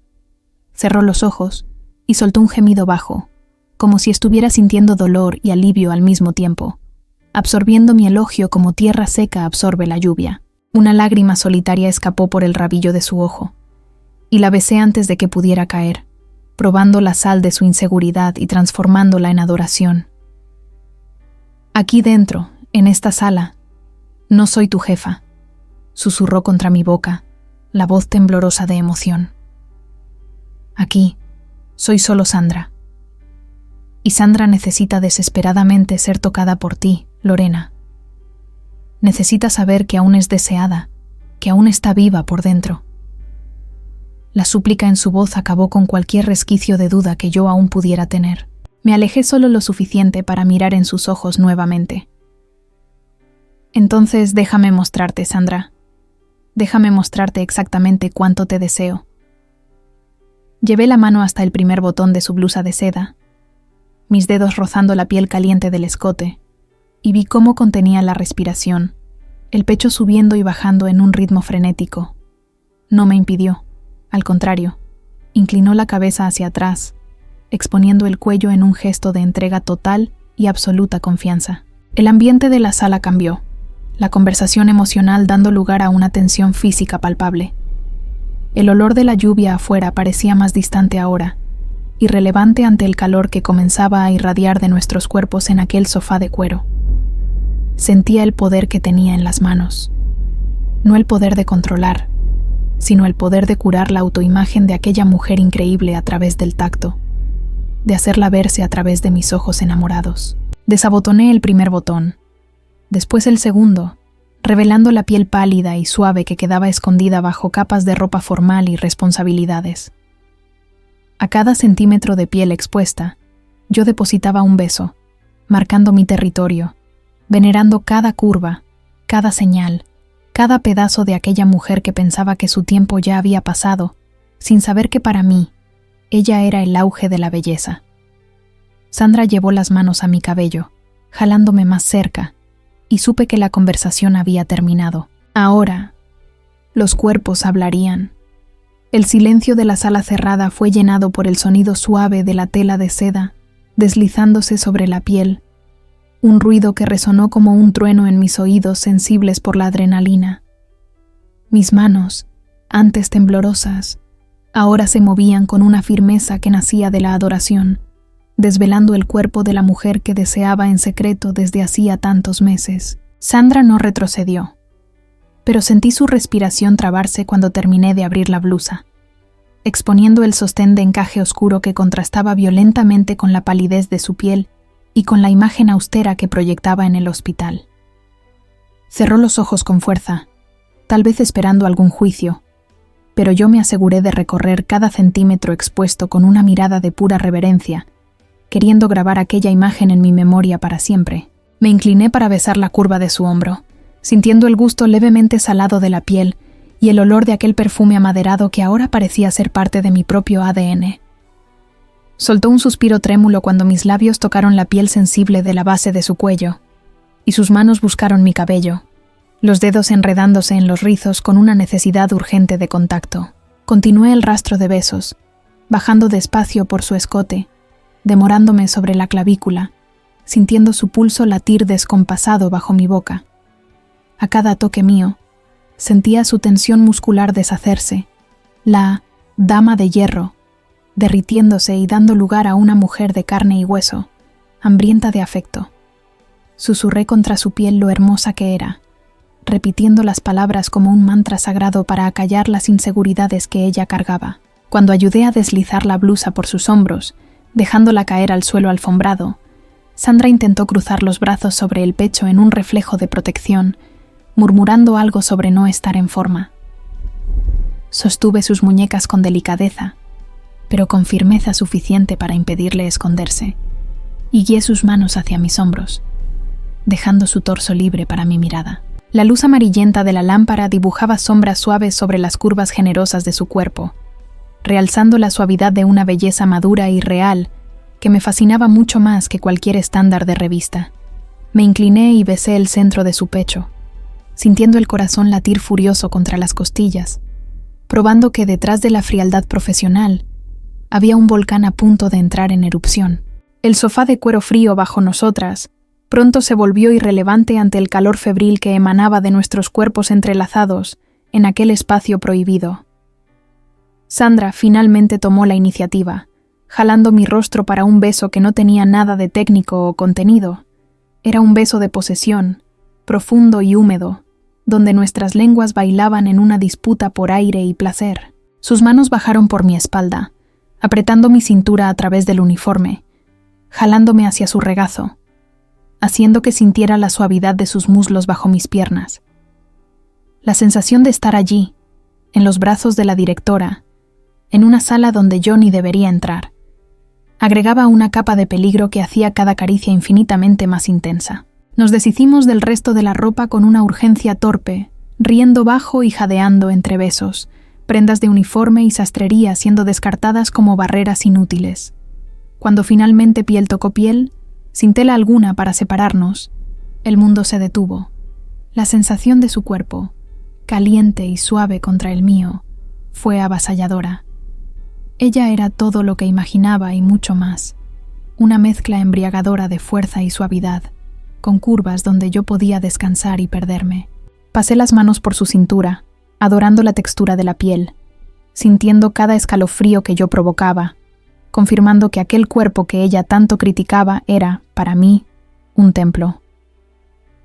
Cerró los ojos y soltó un gemido bajo, como si estuviera sintiendo dolor y alivio al mismo tiempo, absorbiendo mi elogio como tierra seca absorbe la lluvia. Una lágrima solitaria escapó por el rabillo de su ojo, y la besé antes de que pudiera caer, probando la sal de su inseguridad y transformándola en adoración. Aquí dentro, en esta sala, no soy tu jefa, susurró contra mi boca, la voz temblorosa de emoción. Aquí, soy solo Sandra. Y Sandra necesita desesperadamente ser tocada por ti, Lorena. Necesita saber que aún es deseada, que aún está viva por dentro. La súplica en su voz acabó con cualquier resquicio de duda que yo aún pudiera tener. Me alejé solo lo suficiente para mirar en sus ojos nuevamente. Entonces déjame mostrarte, Sandra. Déjame mostrarte exactamente cuánto te deseo. Llevé la mano hasta el primer botón de su blusa de seda, mis dedos rozando la piel caliente del escote, y vi cómo contenía la respiración, el pecho subiendo y bajando en un ritmo frenético. No me impidió, al contrario, inclinó la cabeza hacia atrás, exponiendo el cuello en un gesto de entrega total y absoluta confianza. El ambiente de la sala cambió, la conversación emocional dando lugar a una tensión física palpable. El olor de la lluvia afuera parecía más distante ahora, irrelevante ante el calor que comenzaba a irradiar de nuestros cuerpos en aquel sofá de cuero. Sentía el poder que tenía en las manos. No el poder de controlar, sino el poder de curar la autoimagen de aquella mujer increíble a través del tacto, de hacerla verse a través de mis ojos enamorados. Desabotoné el primer botón, después el segundo, revelando la piel pálida y suave que quedaba escondida bajo capas de ropa formal y responsabilidades. A cada centímetro de piel expuesta, yo depositaba un beso, marcando mi territorio, venerando cada curva, cada señal, cada pedazo de aquella mujer que pensaba que su tiempo ya había pasado, sin saber que para mí, ella era el auge de la belleza. Sandra llevó las manos a mi cabello, jalándome más cerca, y supe que la conversación había terminado. Ahora, los cuerpos hablarían. El silencio de la sala cerrada fue llenado por el sonido suave de la tela de seda, deslizándose sobre la piel, un ruido que resonó como un trueno en mis oídos sensibles por la adrenalina. Mis manos, antes temblorosas, ahora se movían con una firmeza que nacía de la adoración, desvelando el cuerpo de la mujer que deseaba en secreto desde hacía tantos meses. Sandra no retrocedió, pero sentí su respiración trabarse cuando terminé de abrir la blusa, exponiendo el sostén de encaje oscuro que contrastaba violentamente con la palidez de su piel y con la imagen austera que proyectaba en el hospital. Cerró los ojos con fuerza, tal vez esperando algún juicio, pero yo me aseguré de recorrer cada centímetro expuesto con una mirada de pura reverencia, queriendo grabar aquella imagen en mi memoria para siempre. Me incliné para besar la curva de su hombro, sintiendo el gusto levemente salado de la piel y el olor de aquel perfume amaderado que ahora parecía ser parte de mi propio ADN. Soltó un suspiro trémulo cuando mis labios tocaron la piel sensible de la base de su cuello, y sus manos buscaron mi cabello, los dedos enredándose en los rizos con una necesidad urgente de contacto. Continué el rastro de besos, bajando despacio por su escote, demorándome sobre la clavícula, sintiendo su pulso latir descompasado bajo mi boca. A cada toque mío, sentía su tensión muscular deshacerse, la dama de hierro, derritiéndose y dando lugar a una mujer de carne y hueso, hambrienta de afecto. Susurré contra su piel lo hermosa que era, repitiendo las palabras como un mantra sagrado para acallar las inseguridades que ella cargaba. Cuando ayudé a deslizar la blusa por sus hombros, dejándola caer al suelo alfombrado, Sandra intentó cruzar los brazos sobre el pecho en un reflejo de protección, murmurando algo sobre no estar en forma. Sostuve sus muñecas con delicadeza, pero con firmeza suficiente para impedirle esconderse, y guié sus manos hacia mis hombros, dejando su torso libre para mi mirada. La luz amarillenta de la lámpara dibujaba sombras suaves sobre las curvas generosas de su cuerpo, realzando la suavidad de una belleza madura y real que me fascinaba mucho más que cualquier estándar de revista. Me incliné y besé el centro de su pecho, sintiendo el corazón latir furioso contra las costillas, probando que detrás de la frialdad profesional había un volcán a punto de entrar en erupción. El sofá de cuero frío bajo nosotras pronto se volvió irrelevante ante el calor febril que emanaba de nuestros cuerpos entrelazados en aquel espacio prohibido. Sandra finalmente tomó la iniciativa, jalando mi rostro para un beso que no tenía nada de técnico o contenido. Era un beso de posesión, profundo y húmedo, donde nuestras lenguas bailaban en una disputa por aire y placer. Sus manos bajaron por mi espalda, apretando mi cintura a través del uniforme, jalándome hacia su regazo, haciendo que sintiera la suavidad de sus muslos bajo mis piernas. La sensación de estar allí, en los brazos de la directora, en una sala donde yo ni debería entrar, agregaba una capa de peligro que hacía cada caricia infinitamente más intensa. Nos deshicimos del resto de la ropa con una urgencia torpe, riendo bajo y jadeando entre besos, prendas de uniforme y sastrería siendo descartadas como barreras inútiles. Cuando finalmente piel tocó piel, sin tela alguna para separarnos, el mundo se detuvo. La sensación de su cuerpo, caliente y suave contra el mío, fue avasalladora. Ella era todo lo que imaginaba y mucho más, una mezcla embriagadora de fuerza y suavidad, con curvas donde yo podía descansar y perderme. Pasé las manos por su cintura, adorando la textura de la piel, sintiendo cada escalofrío que yo provocaba, confirmando que aquel cuerpo que ella tanto criticaba era, para mí, un templo.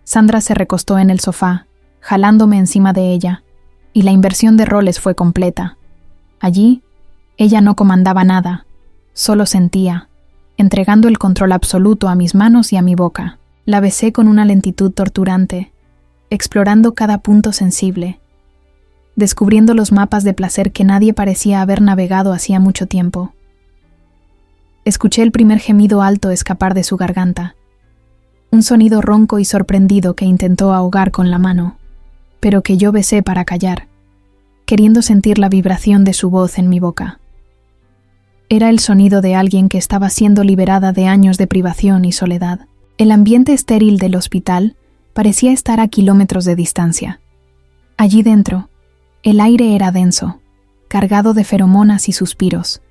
Sandra se recostó en el sofá, jalándome encima de ella, y la inversión de roles fue completa. Allí, ella no comandaba nada, solo sentía, entregando el control absoluto a mis manos y a mi boca. La besé con una lentitud torturante, explorando cada punto sensible, descubriendo los mapas de placer que nadie parecía haber navegado hacía mucho tiempo. Escuché el primer gemido alto escapar de su garganta, un sonido ronco y sorprendido que intentó ahogar con la mano, pero que yo besé para callar, queriendo sentir la vibración de su voz en mi boca. Era el sonido de alguien que estaba siendo liberada de años de privación y soledad. El ambiente estéril del hospital parecía estar a kilómetros de distancia. Allí dentro, el aire era denso, cargado de feromonas y suspiros.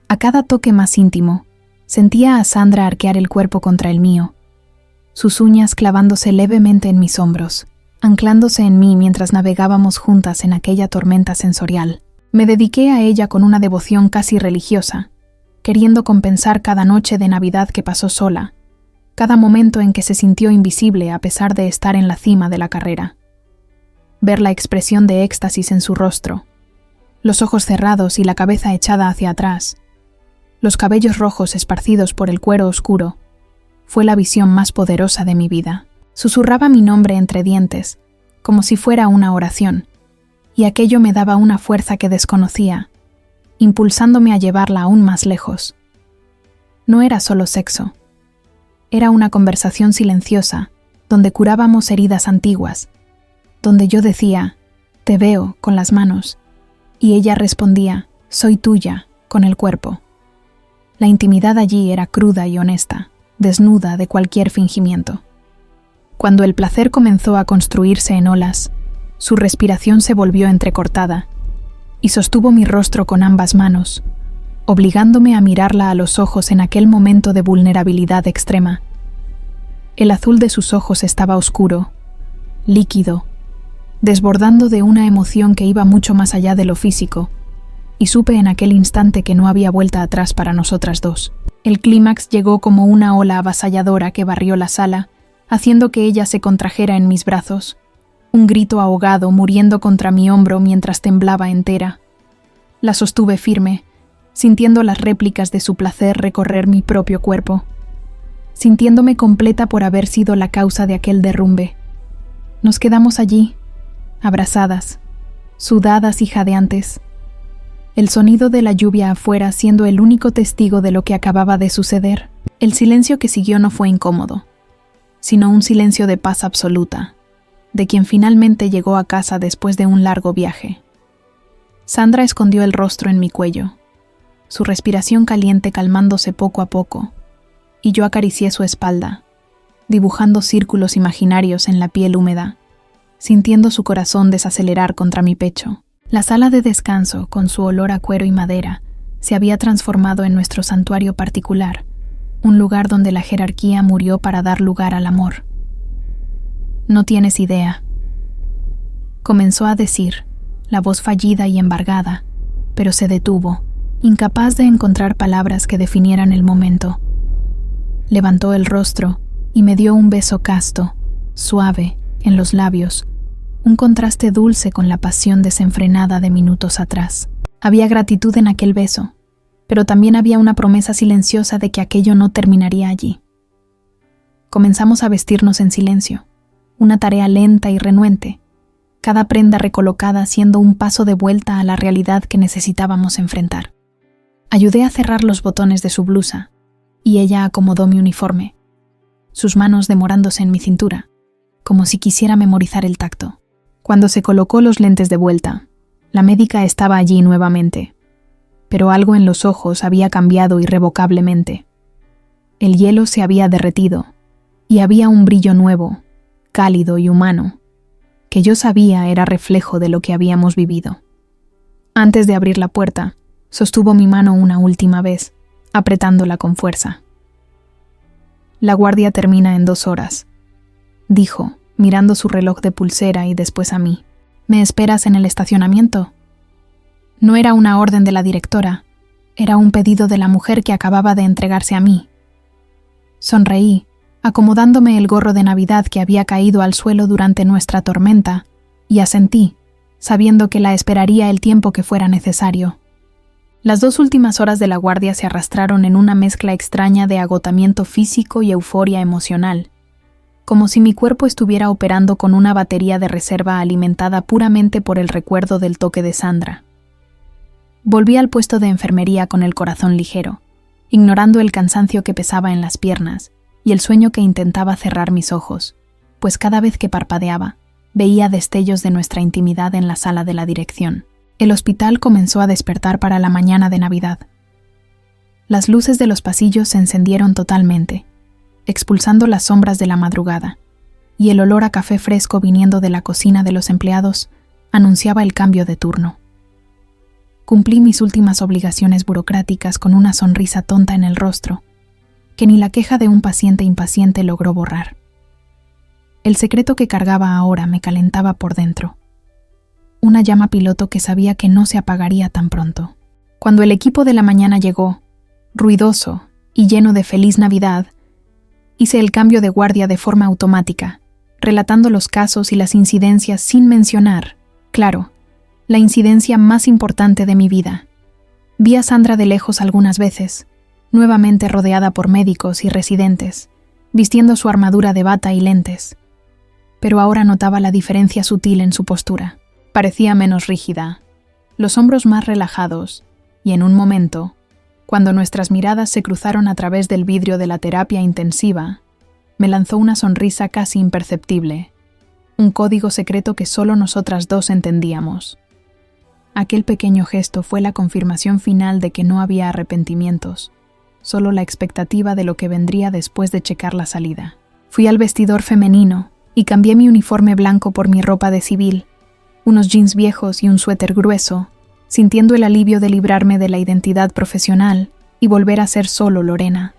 A cada toque más íntimo, sentía a Sandra arquear el cuerpo contra el mío, sus uñas clavándose levemente en mis hombros, anclándose en mí mientras navegábamos juntas en aquella tormenta sensorial. Me dediqué a ella con una devoción casi religiosa, queriendo compensar cada noche de Navidad que pasó sola, cada momento en que se sintió invisible a pesar de estar en la cima de la carrera. Ver la expresión de éxtasis en su rostro, los ojos cerrados y la cabeza echada hacia atrás, los cabellos rojos esparcidos por el cuero oscuro, fue la visión más poderosa de mi vida. Susurraba mi nombre entre dientes, como si fuera una oración, y aquello me daba una fuerza que desconocía, impulsándome a llevarla aún más lejos. No era solo sexo. Era una conversación silenciosa, donde curábamos heridas antiguas, donde yo decía, te veo, con las manos, y ella respondía, soy tuya, con el cuerpo. La intimidad allí era cruda y honesta, desnuda de cualquier fingimiento. Cuando el placer comenzó a construirse en olas, su respiración se volvió entrecortada, y sostuvo mi rostro con ambas manos, obligándome a mirarla a los ojos en aquel momento de vulnerabilidad extrema. El azul de sus ojos estaba oscuro, líquido, desbordando de una emoción que iba mucho más allá de lo físico, y supe en aquel instante que no había vuelta atrás para nosotras dos. El clímax llegó como una ola avasalladora que barrió la sala, haciendo que ella se contrajera en mis brazos, un grito ahogado muriendo contra mi hombro mientras temblaba entera. La sostuve firme, sintiendo las réplicas de su placer recorrer mi propio cuerpo, sintiéndome completa por haber sido la causa de aquel derrumbe. Nos quedamos allí, abrazadas, sudadas y jadeantes, el sonido de la lluvia afuera siendo el único testigo de lo que acababa de suceder. El silencio que siguió no fue incómodo, sino un silencio de paz absoluta, de quien finalmente llegó a casa después de un largo viaje. Sandra escondió el rostro en mi cuello, su respiración caliente calmándose poco a poco, y yo acaricié su espalda, dibujando círculos imaginarios en la piel húmeda, sintiendo su corazón desacelerar contra mi pecho. La sala de descanso, con su olor a cuero y madera, se había transformado en nuestro santuario particular, un lugar donde la jerarquía murió para dar lugar al amor. No tienes idea, comenzó a decir, la voz fallida y embargada, pero se detuvo, incapaz de encontrar palabras que definieran el momento. Levantó el rostro y me dio un beso casto, suave, en los labios, un contraste dulce con la pasión desenfrenada de minutos atrás. Había gratitud en aquel beso, pero también había una promesa silenciosa de que aquello no terminaría allí. Comenzamos a vestirnos en silencio, una tarea lenta y renuente, cada prenda recolocada siendo un paso de vuelta a la realidad que necesitábamos enfrentar. Ayudé a cerrar los botones de su blusa, y ella acomodó mi uniforme, sus manos demorándose en mi cintura, como si quisiera memorizar el tacto. Cuando se colocó los lentes de vuelta, la médica estaba allí nuevamente, pero algo en los ojos había cambiado irrevocablemente. El hielo se había derretido, y había un brillo nuevo, cálido y humano, que yo sabía era reflejo de lo que habíamos vivido. Antes de abrir la puerta, sostuvo mi mano una última vez, apretándola con fuerza. La guardia termina en 2 horas, dijo, mirando su reloj de pulsera y después a mí. ¿Me esperas en el estacionamiento? No era una orden de la directora, era un pedido de la mujer que acababa de entregarse a mí. Sonreí, acomodándome el gorro de Navidad que había caído al suelo durante nuestra tormenta, y asentí, sabiendo que la esperaría el tiempo que fuera necesario. Las 2 últimas horas de la guardia se arrastraron en una mezcla extraña de agotamiento físico y euforia emocional, como si mi cuerpo estuviera operando con una batería de reserva alimentada puramente por el recuerdo del toque de Sandra. Volví al puesto de enfermería con el corazón ligero, ignorando el cansancio que pesaba en las piernas y el sueño que intentaba cerrar mis ojos, pues cada vez que parpadeaba, veía destellos de nuestra intimidad en la sala de la dirección. El hospital comenzó a despertar para la mañana de Navidad. Las luces de los pasillos se encendieron totalmente, expulsando las sombras de la madrugada, y el olor a café fresco viniendo de la cocina de los empleados anunciaba el cambio de turno. Cumplí mis últimas obligaciones burocráticas con una sonrisa tonta en el rostro, que ni la queja de un paciente impaciente logró borrar. El secreto que cargaba ahora me calentaba por dentro, una llama piloto que sabía que no se apagaría tan pronto. Cuando el equipo de la mañana llegó, ruidoso y lleno de feliz Navidad, hice el cambio de guardia de forma automática, relatando los casos y las incidencias sin mencionar, claro, la incidencia más importante de mi vida. Vi a Sandra de lejos algunas veces, nuevamente rodeada por médicos y residentes, vistiendo su armadura de bata y lentes. Pero ahora notaba la diferencia sutil en su postura. Parecía menos rígida, los hombros más relajados, y en un momento, cuando nuestras miradas se cruzaron a través del vidrio de la terapia intensiva, me lanzó una sonrisa casi imperceptible, un código secreto que solo nosotras 2 entendíamos. Aquel pequeño gesto fue la confirmación final de que no había arrepentimientos, solo la expectativa de lo que vendría después de checar la salida. Fui al vestidor femenino y cambié mi uniforme blanco por mi ropa de civil, unos jeans viejos y un suéter grueso, sintiendo el alivio de librarme de la identidad profesional y volver a ser solo Lorena.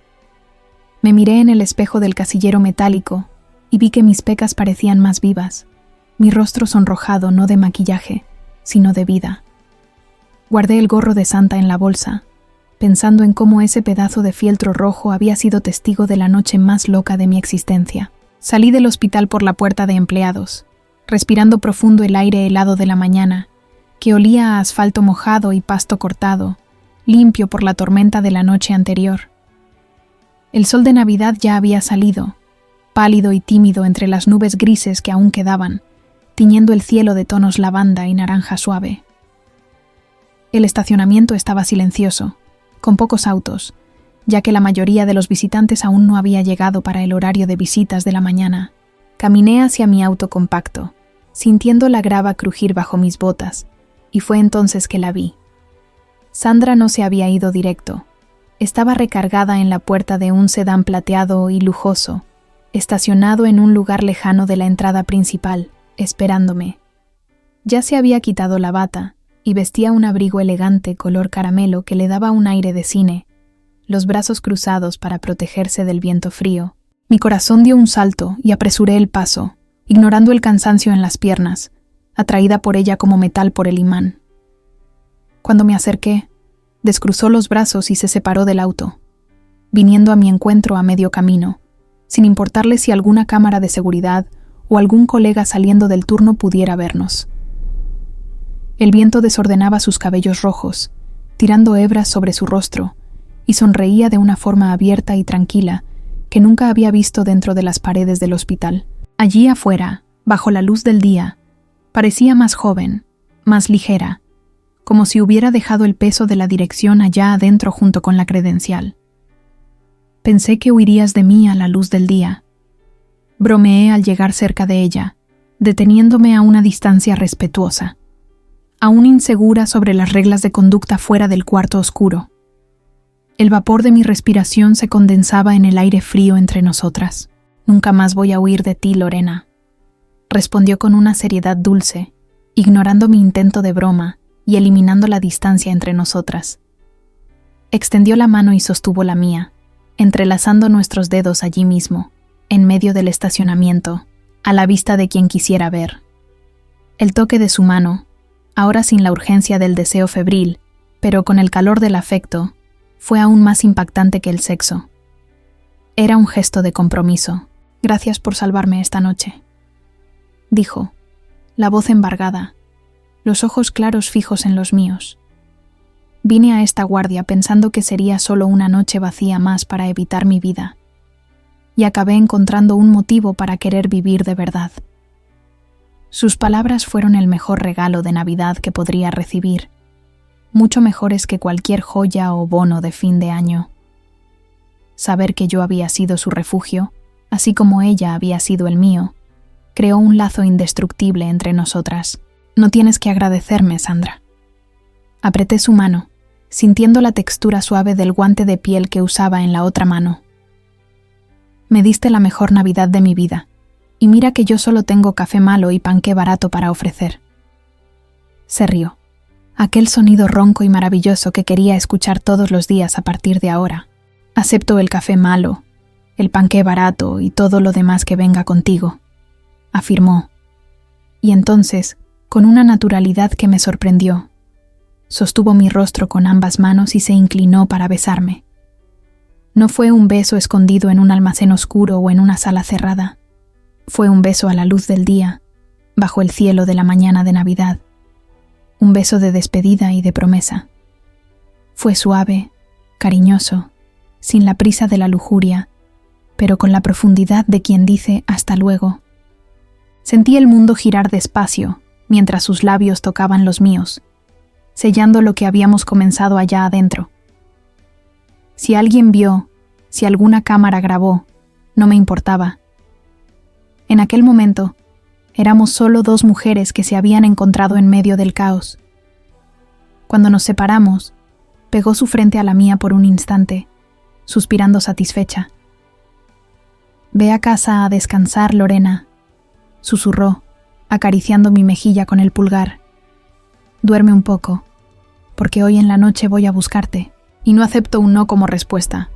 Me miré en el espejo del casillero metálico y vi que mis pecas parecían más vivas, mi rostro sonrojado no de maquillaje, sino de vida. Guardé el gorro de Santa en la bolsa, pensando en cómo ese pedazo de fieltro rojo había sido testigo de la noche más loca de mi existencia. Salí del hospital por la puerta de empleados, respirando profundo el aire helado de la mañana, que olía a asfalto mojado y pasto cortado, limpio por la tormenta de la noche anterior. El sol de Navidad ya había salido, pálido y tímido entre las nubes grises que aún quedaban, tiñendo el cielo de tonos lavanda y naranja suave. El estacionamiento estaba silencioso, con pocos autos, ya que la mayoría de los visitantes aún no había llegado para el horario de visitas de la mañana. Caminé hacia mi auto compacto, sintiendo la grava crujir bajo mis botas, y fue entonces que la vi. Sandra no se había ido directo. Estaba recargada en la puerta de un sedán plateado y lujoso, estacionado en un lugar lejano de la entrada principal, esperándome. Ya se había quitado la bata y vestía un abrigo elegante color caramelo que le daba un aire de cine, los brazos cruzados para protegerse del viento frío. Mi corazón dio un salto y apresuré el paso, ignorando el cansancio en las piernas, atraída por ella como metal por el imán. Cuando me acerqué, descruzó los brazos y se separó del auto, viniendo a mi encuentro a medio camino, sin importarle si alguna cámara de seguridad o algún colega saliendo del turno pudiera vernos. El viento desordenaba sus cabellos rojos, tirando hebras sobre su rostro, y sonreía de una forma abierta y tranquila que nunca había visto dentro de las paredes del hospital. Allí afuera, bajo la luz del día, parecía más joven, más ligera, como si hubiera dejado el peso de la dirección allá adentro junto con la credencial. Pensé que huirías de mí a la luz del día. Bromeé al llegar cerca de ella, deteniéndome a una distancia respetuosa, aún insegura sobre las reglas de conducta fuera del cuarto oscuro. El vapor de mi respiración se condensaba en el aire frío entre nosotras. «Nunca más voy a huir de ti, Lorena», respondió con una seriedad dulce, ignorando mi intento de broma y eliminando la distancia entre nosotras. Extendió la mano y sostuvo la mía, entrelazando nuestros dedos allí mismo, en medio del estacionamiento, a la vista de quien quisiera ver. El toque de su mano, ahora sin la urgencia del deseo febril, pero con el calor del afecto, fue aún más impactante que el sexo. Era un gesto de compromiso. «Gracias por salvarme esta noche», dijo, la voz embargada, los ojos claros fijos en los míos. Vine a esta guardia pensando que sería solo una noche vacía más para evitar mi vida, y acabé encontrando un motivo para querer vivir de verdad. Sus palabras fueron el mejor regalo de Navidad que podría recibir, mucho mejores que cualquier joya o bono de fin de año. Saber que yo había sido su refugio, así como ella había sido el mío, creó un lazo indestructible entre nosotras. «No tienes que agradecerme, Sandra». Apreté su mano, sintiendo la textura suave del guante de piel que usaba en la otra mano. «Me diste la mejor Navidad de mi vida, y mira que yo solo tengo café malo y panqué barato para ofrecer». Se rió, aquel sonido ronco y maravilloso que quería escuchar todos los días a partir de ahora. «Acepto el café malo, el panqué barato y todo lo demás que venga contigo», afirmó. Y entonces, con una naturalidad que me sorprendió, sostuvo mi rostro con ambas manos y se inclinó para besarme. No fue un beso escondido en un almacén oscuro o en una sala cerrada. Fue un beso a la luz del día, bajo el cielo de la mañana de Navidad. Un beso de despedida y de promesa. Fue suave, cariñoso, sin la prisa de la lujuria, pero con la profundidad de quien dice «hasta luego». Sentí el mundo girar despacio, mientras sus labios tocaban los míos, sellando lo que habíamos comenzado allá adentro. Si alguien vio, si alguna cámara grabó, no me importaba. En aquel momento, éramos solo dos mujeres que se habían encontrado en medio del caos. Cuando nos separamos, pegó su frente a la mía por un instante, suspirando satisfecha. «Ve a casa a descansar, Lorena», susurró, acariciando mi mejilla con el pulgar. «Duerme un poco, porque hoy en la noche voy a buscarte, y no acepto un no como respuesta.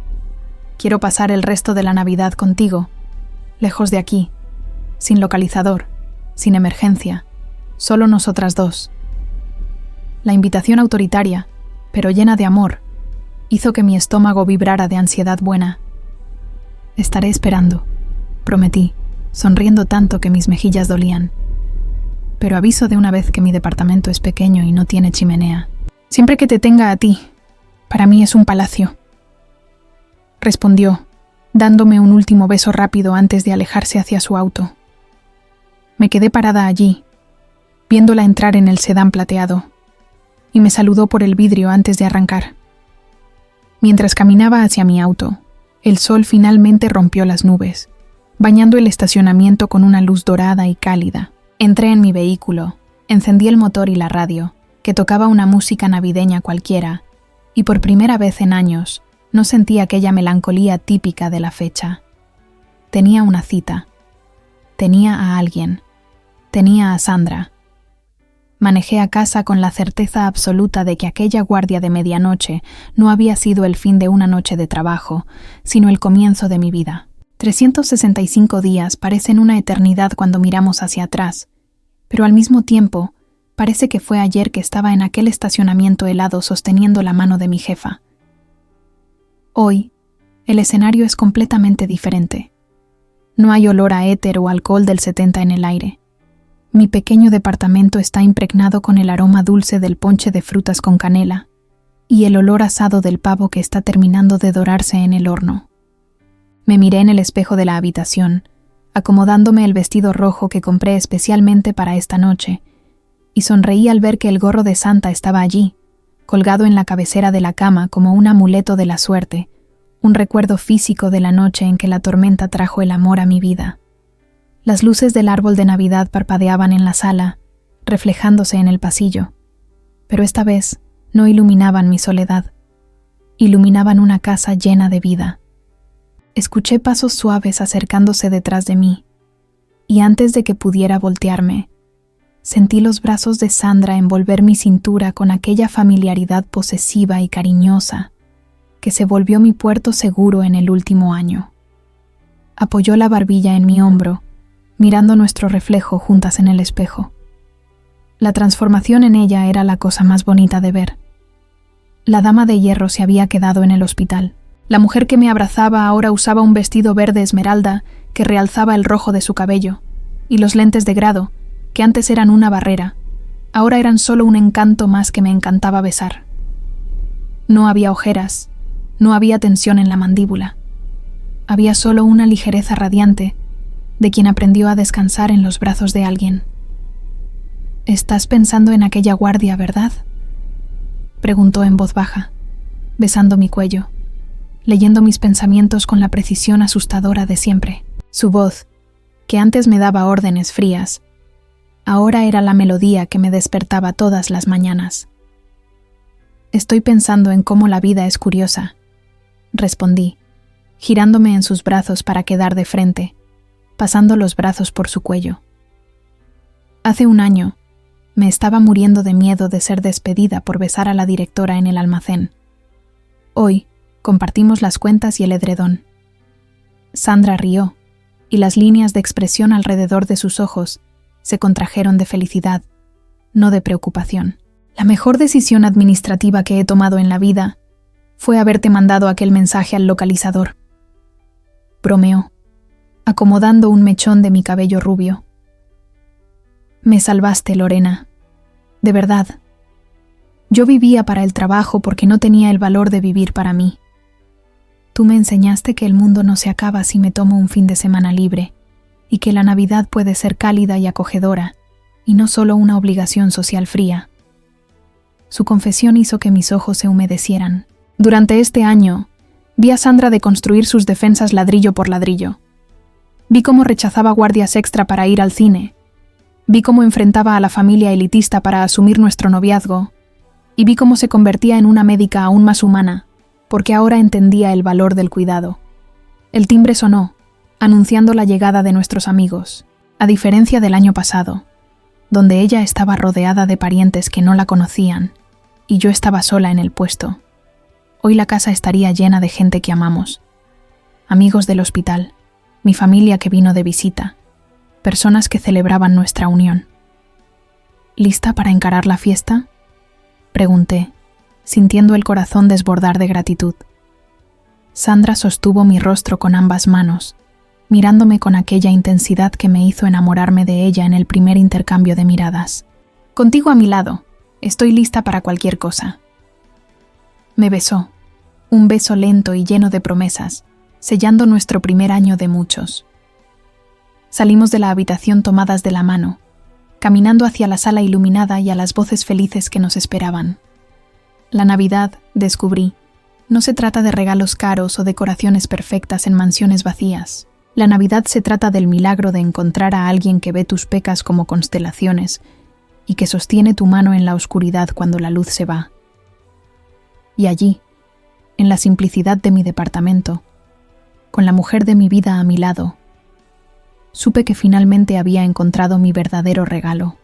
Quiero pasar el resto de la Navidad contigo, lejos de aquí, sin localizador, sin emergencia, solo nosotras dos». La invitación autoritaria, pero llena de amor, hizo que mi estómago vibrara de ansiedad buena. «Estaré esperando», prometí, sonriendo tanto que mis mejillas dolían. «Pero aviso de una vez que mi departamento es pequeño y no tiene chimenea. Siempre que te tenga a ti, para mí es un palacio», respondió, dándome un último beso rápido antes de alejarse hacia su auto. Me quedé parada allí, viéndola entrar en el sedán plateado. y me saludó por el vidrio antes de arrancar. Mientras caminaba hacia mi auto, el sol finalmente rompió las nubes, bañando el estacionamiento con una luz dorada y cálida. Entré en mi vehículo, encendí el motor y la radio, que tocaba una música navideña cualquiera, y por primera vez en años no sentí aquella melancolía típica de la fecha. Tenía una cita. Tenía a alguien. Tenía a Sandra. Manejé a casa con la certeza absoluta de que aquella guardia de medianoche no había sido el fin de una noche de trabajo, sino el comienzo de mi vida. 365 días parecen una eternidad cuando miramos hacia atrás, pero al mismo tiempo parece que fue ayer que estaba en aquel estacionamiento helado sosteniendo la mano de mi jefa. Hoy, el escenario es completamente diferente. No hay olor a éter o alcohol del 70 en el aire. Mi pequeño departamento está impregnado con el aroma dulce del ponche de frutas con canela y el olor asado del pavo que está terminando de dorarse en el horno. Me miré en el espejo de la habitación, acomodándome el vestido rojo que compré especialmente para esta noche, y sonreí al ver que el gorro de Santa estaba allí, colgado en la cabecera de la cama como un amuleto de la suerte, un recuerdo físico de la noche en que la tormenta trajo el amor a mi vida. Las luces del árbol de Navidad parpadeaban en la sala, reflejándose en el pasillo, pero esta vez no iluminaban mi soledad, iluminaban una casa llena de vida. Escuché pasos suaves acercándose detrás de mí, y antes de que pudiera voltearme, sentí los brazos de Sandra envolver mi cintura con aquella familiaridad posesiva y cariñosa que se volvió mi puerto seguro en el último año. Apoyó la barbilla en mi hombro, mirando nuestro reflejo juntas en el espejo. La transformación en ella era la cosa más bonita de ver. La dama de hierro se había quedado en el hospital. La mujer que me abrazaba ahora usaba un vestido verde esmeralda que realzaba el rojo de su cabello, y los lentes de grado, que antes eran una barrera, ahora eran solo un encanto más que me encantaba besar. No había ojeras, no había tensión en la mandíbula. Había solo una ligereza radiante de quien aprendió a descansar en los brazos de alguien. «¿Estás pensando en aquella guardia, verdad?», preguntó en voz baja, besando mi cuello, leyendo mis pensamientos con la precisión asustadora de siempre. Su voz, que antes me daba órdenes frías, ahora era la melodía que me despertaba todas las mañanas. «Estoy pensando en cómo la vida es curiosa», respondí, girándome en sus brazos para quedar de frente, pasando los brazos por su cuello. Hace un año, me estaba muriendo de miedo de ser despedida por besar a la directora en el almacén. Hoy, compartimos las cuentas y el edredón. Sandra rió, y las líneas de expresión alrededor de sus ojos se contrajeron de felicidad, no de preocupación. La mejor decisión administrativa que he tomado en la vida fue haberte mandado aquel mensaje al localizador. Bromeó, acomodando un mechón de mi cabello rubio. Me salvaste, Lorena. De verdad. Yo vivía para el trabajo porque no tenía el valor de vivir para mí. Tú me enseñaste que el mundo no se acaba si me tomo un fin de semana libre, y que la Navidad puede ser cálida y acogedora, y no solo una obligación social fría. Su confesión hizo que mis ojos se humedecieran. Durante este año, vi a Sandra deconstruir sus defensas ladrillo por ladrillo. Vi cómo rechazaba guardias extra para ir al cine. Vi cómo enfrentaba a la familia elitista para asumir nuestro noviazgo. Y vi cómo se convertía en una médica aún más humana, porque ahora entendía el valor del cuidado. El timbre sonó, anunciando la llegada de nuestros amigos, a diferencia del año pasado, donde ella estaba rodeada de parientes que no la conocían, y yo estaba sola en el puesto. Hoy la casa estaría llena de gente que amamos. Amigos del hospital, mi familia que vino de visita, personas que celebraban nuestra unión. ¿Lista para encarar la fiesta?, pregunté, sintiendo el corazón desbordar de gratitud. Sandra sostuvo mi rostro con ambas manos, mirándome con aquella intensidad que me hizo enamorarme de ella en el primer intercambio de miradas. Contigo a mi lado, estoy lista para cualquier cosa. Me besó, un beso lento y lleno de promesas, sellando nuestro primer año de muchos. Salimos de la habitación tomadas de la mano, caminando hacia la sala iluminada y a las voces felices que nos esperaban. La Navidad, descubrí, no se trata de regalos caros o decoraciones perfectas en mansiones vacías. La Navidad se trata del milagro de encontrar a alguien que ve tus pecas como constelaciones y que sostiene tu mano en la oscuridad cuando la luz se va. Y allí, en la simplicidad de mi departamento, con la mujer de mi vida a mi lado, supe que finalmente había encontrado mi verdadero regalo.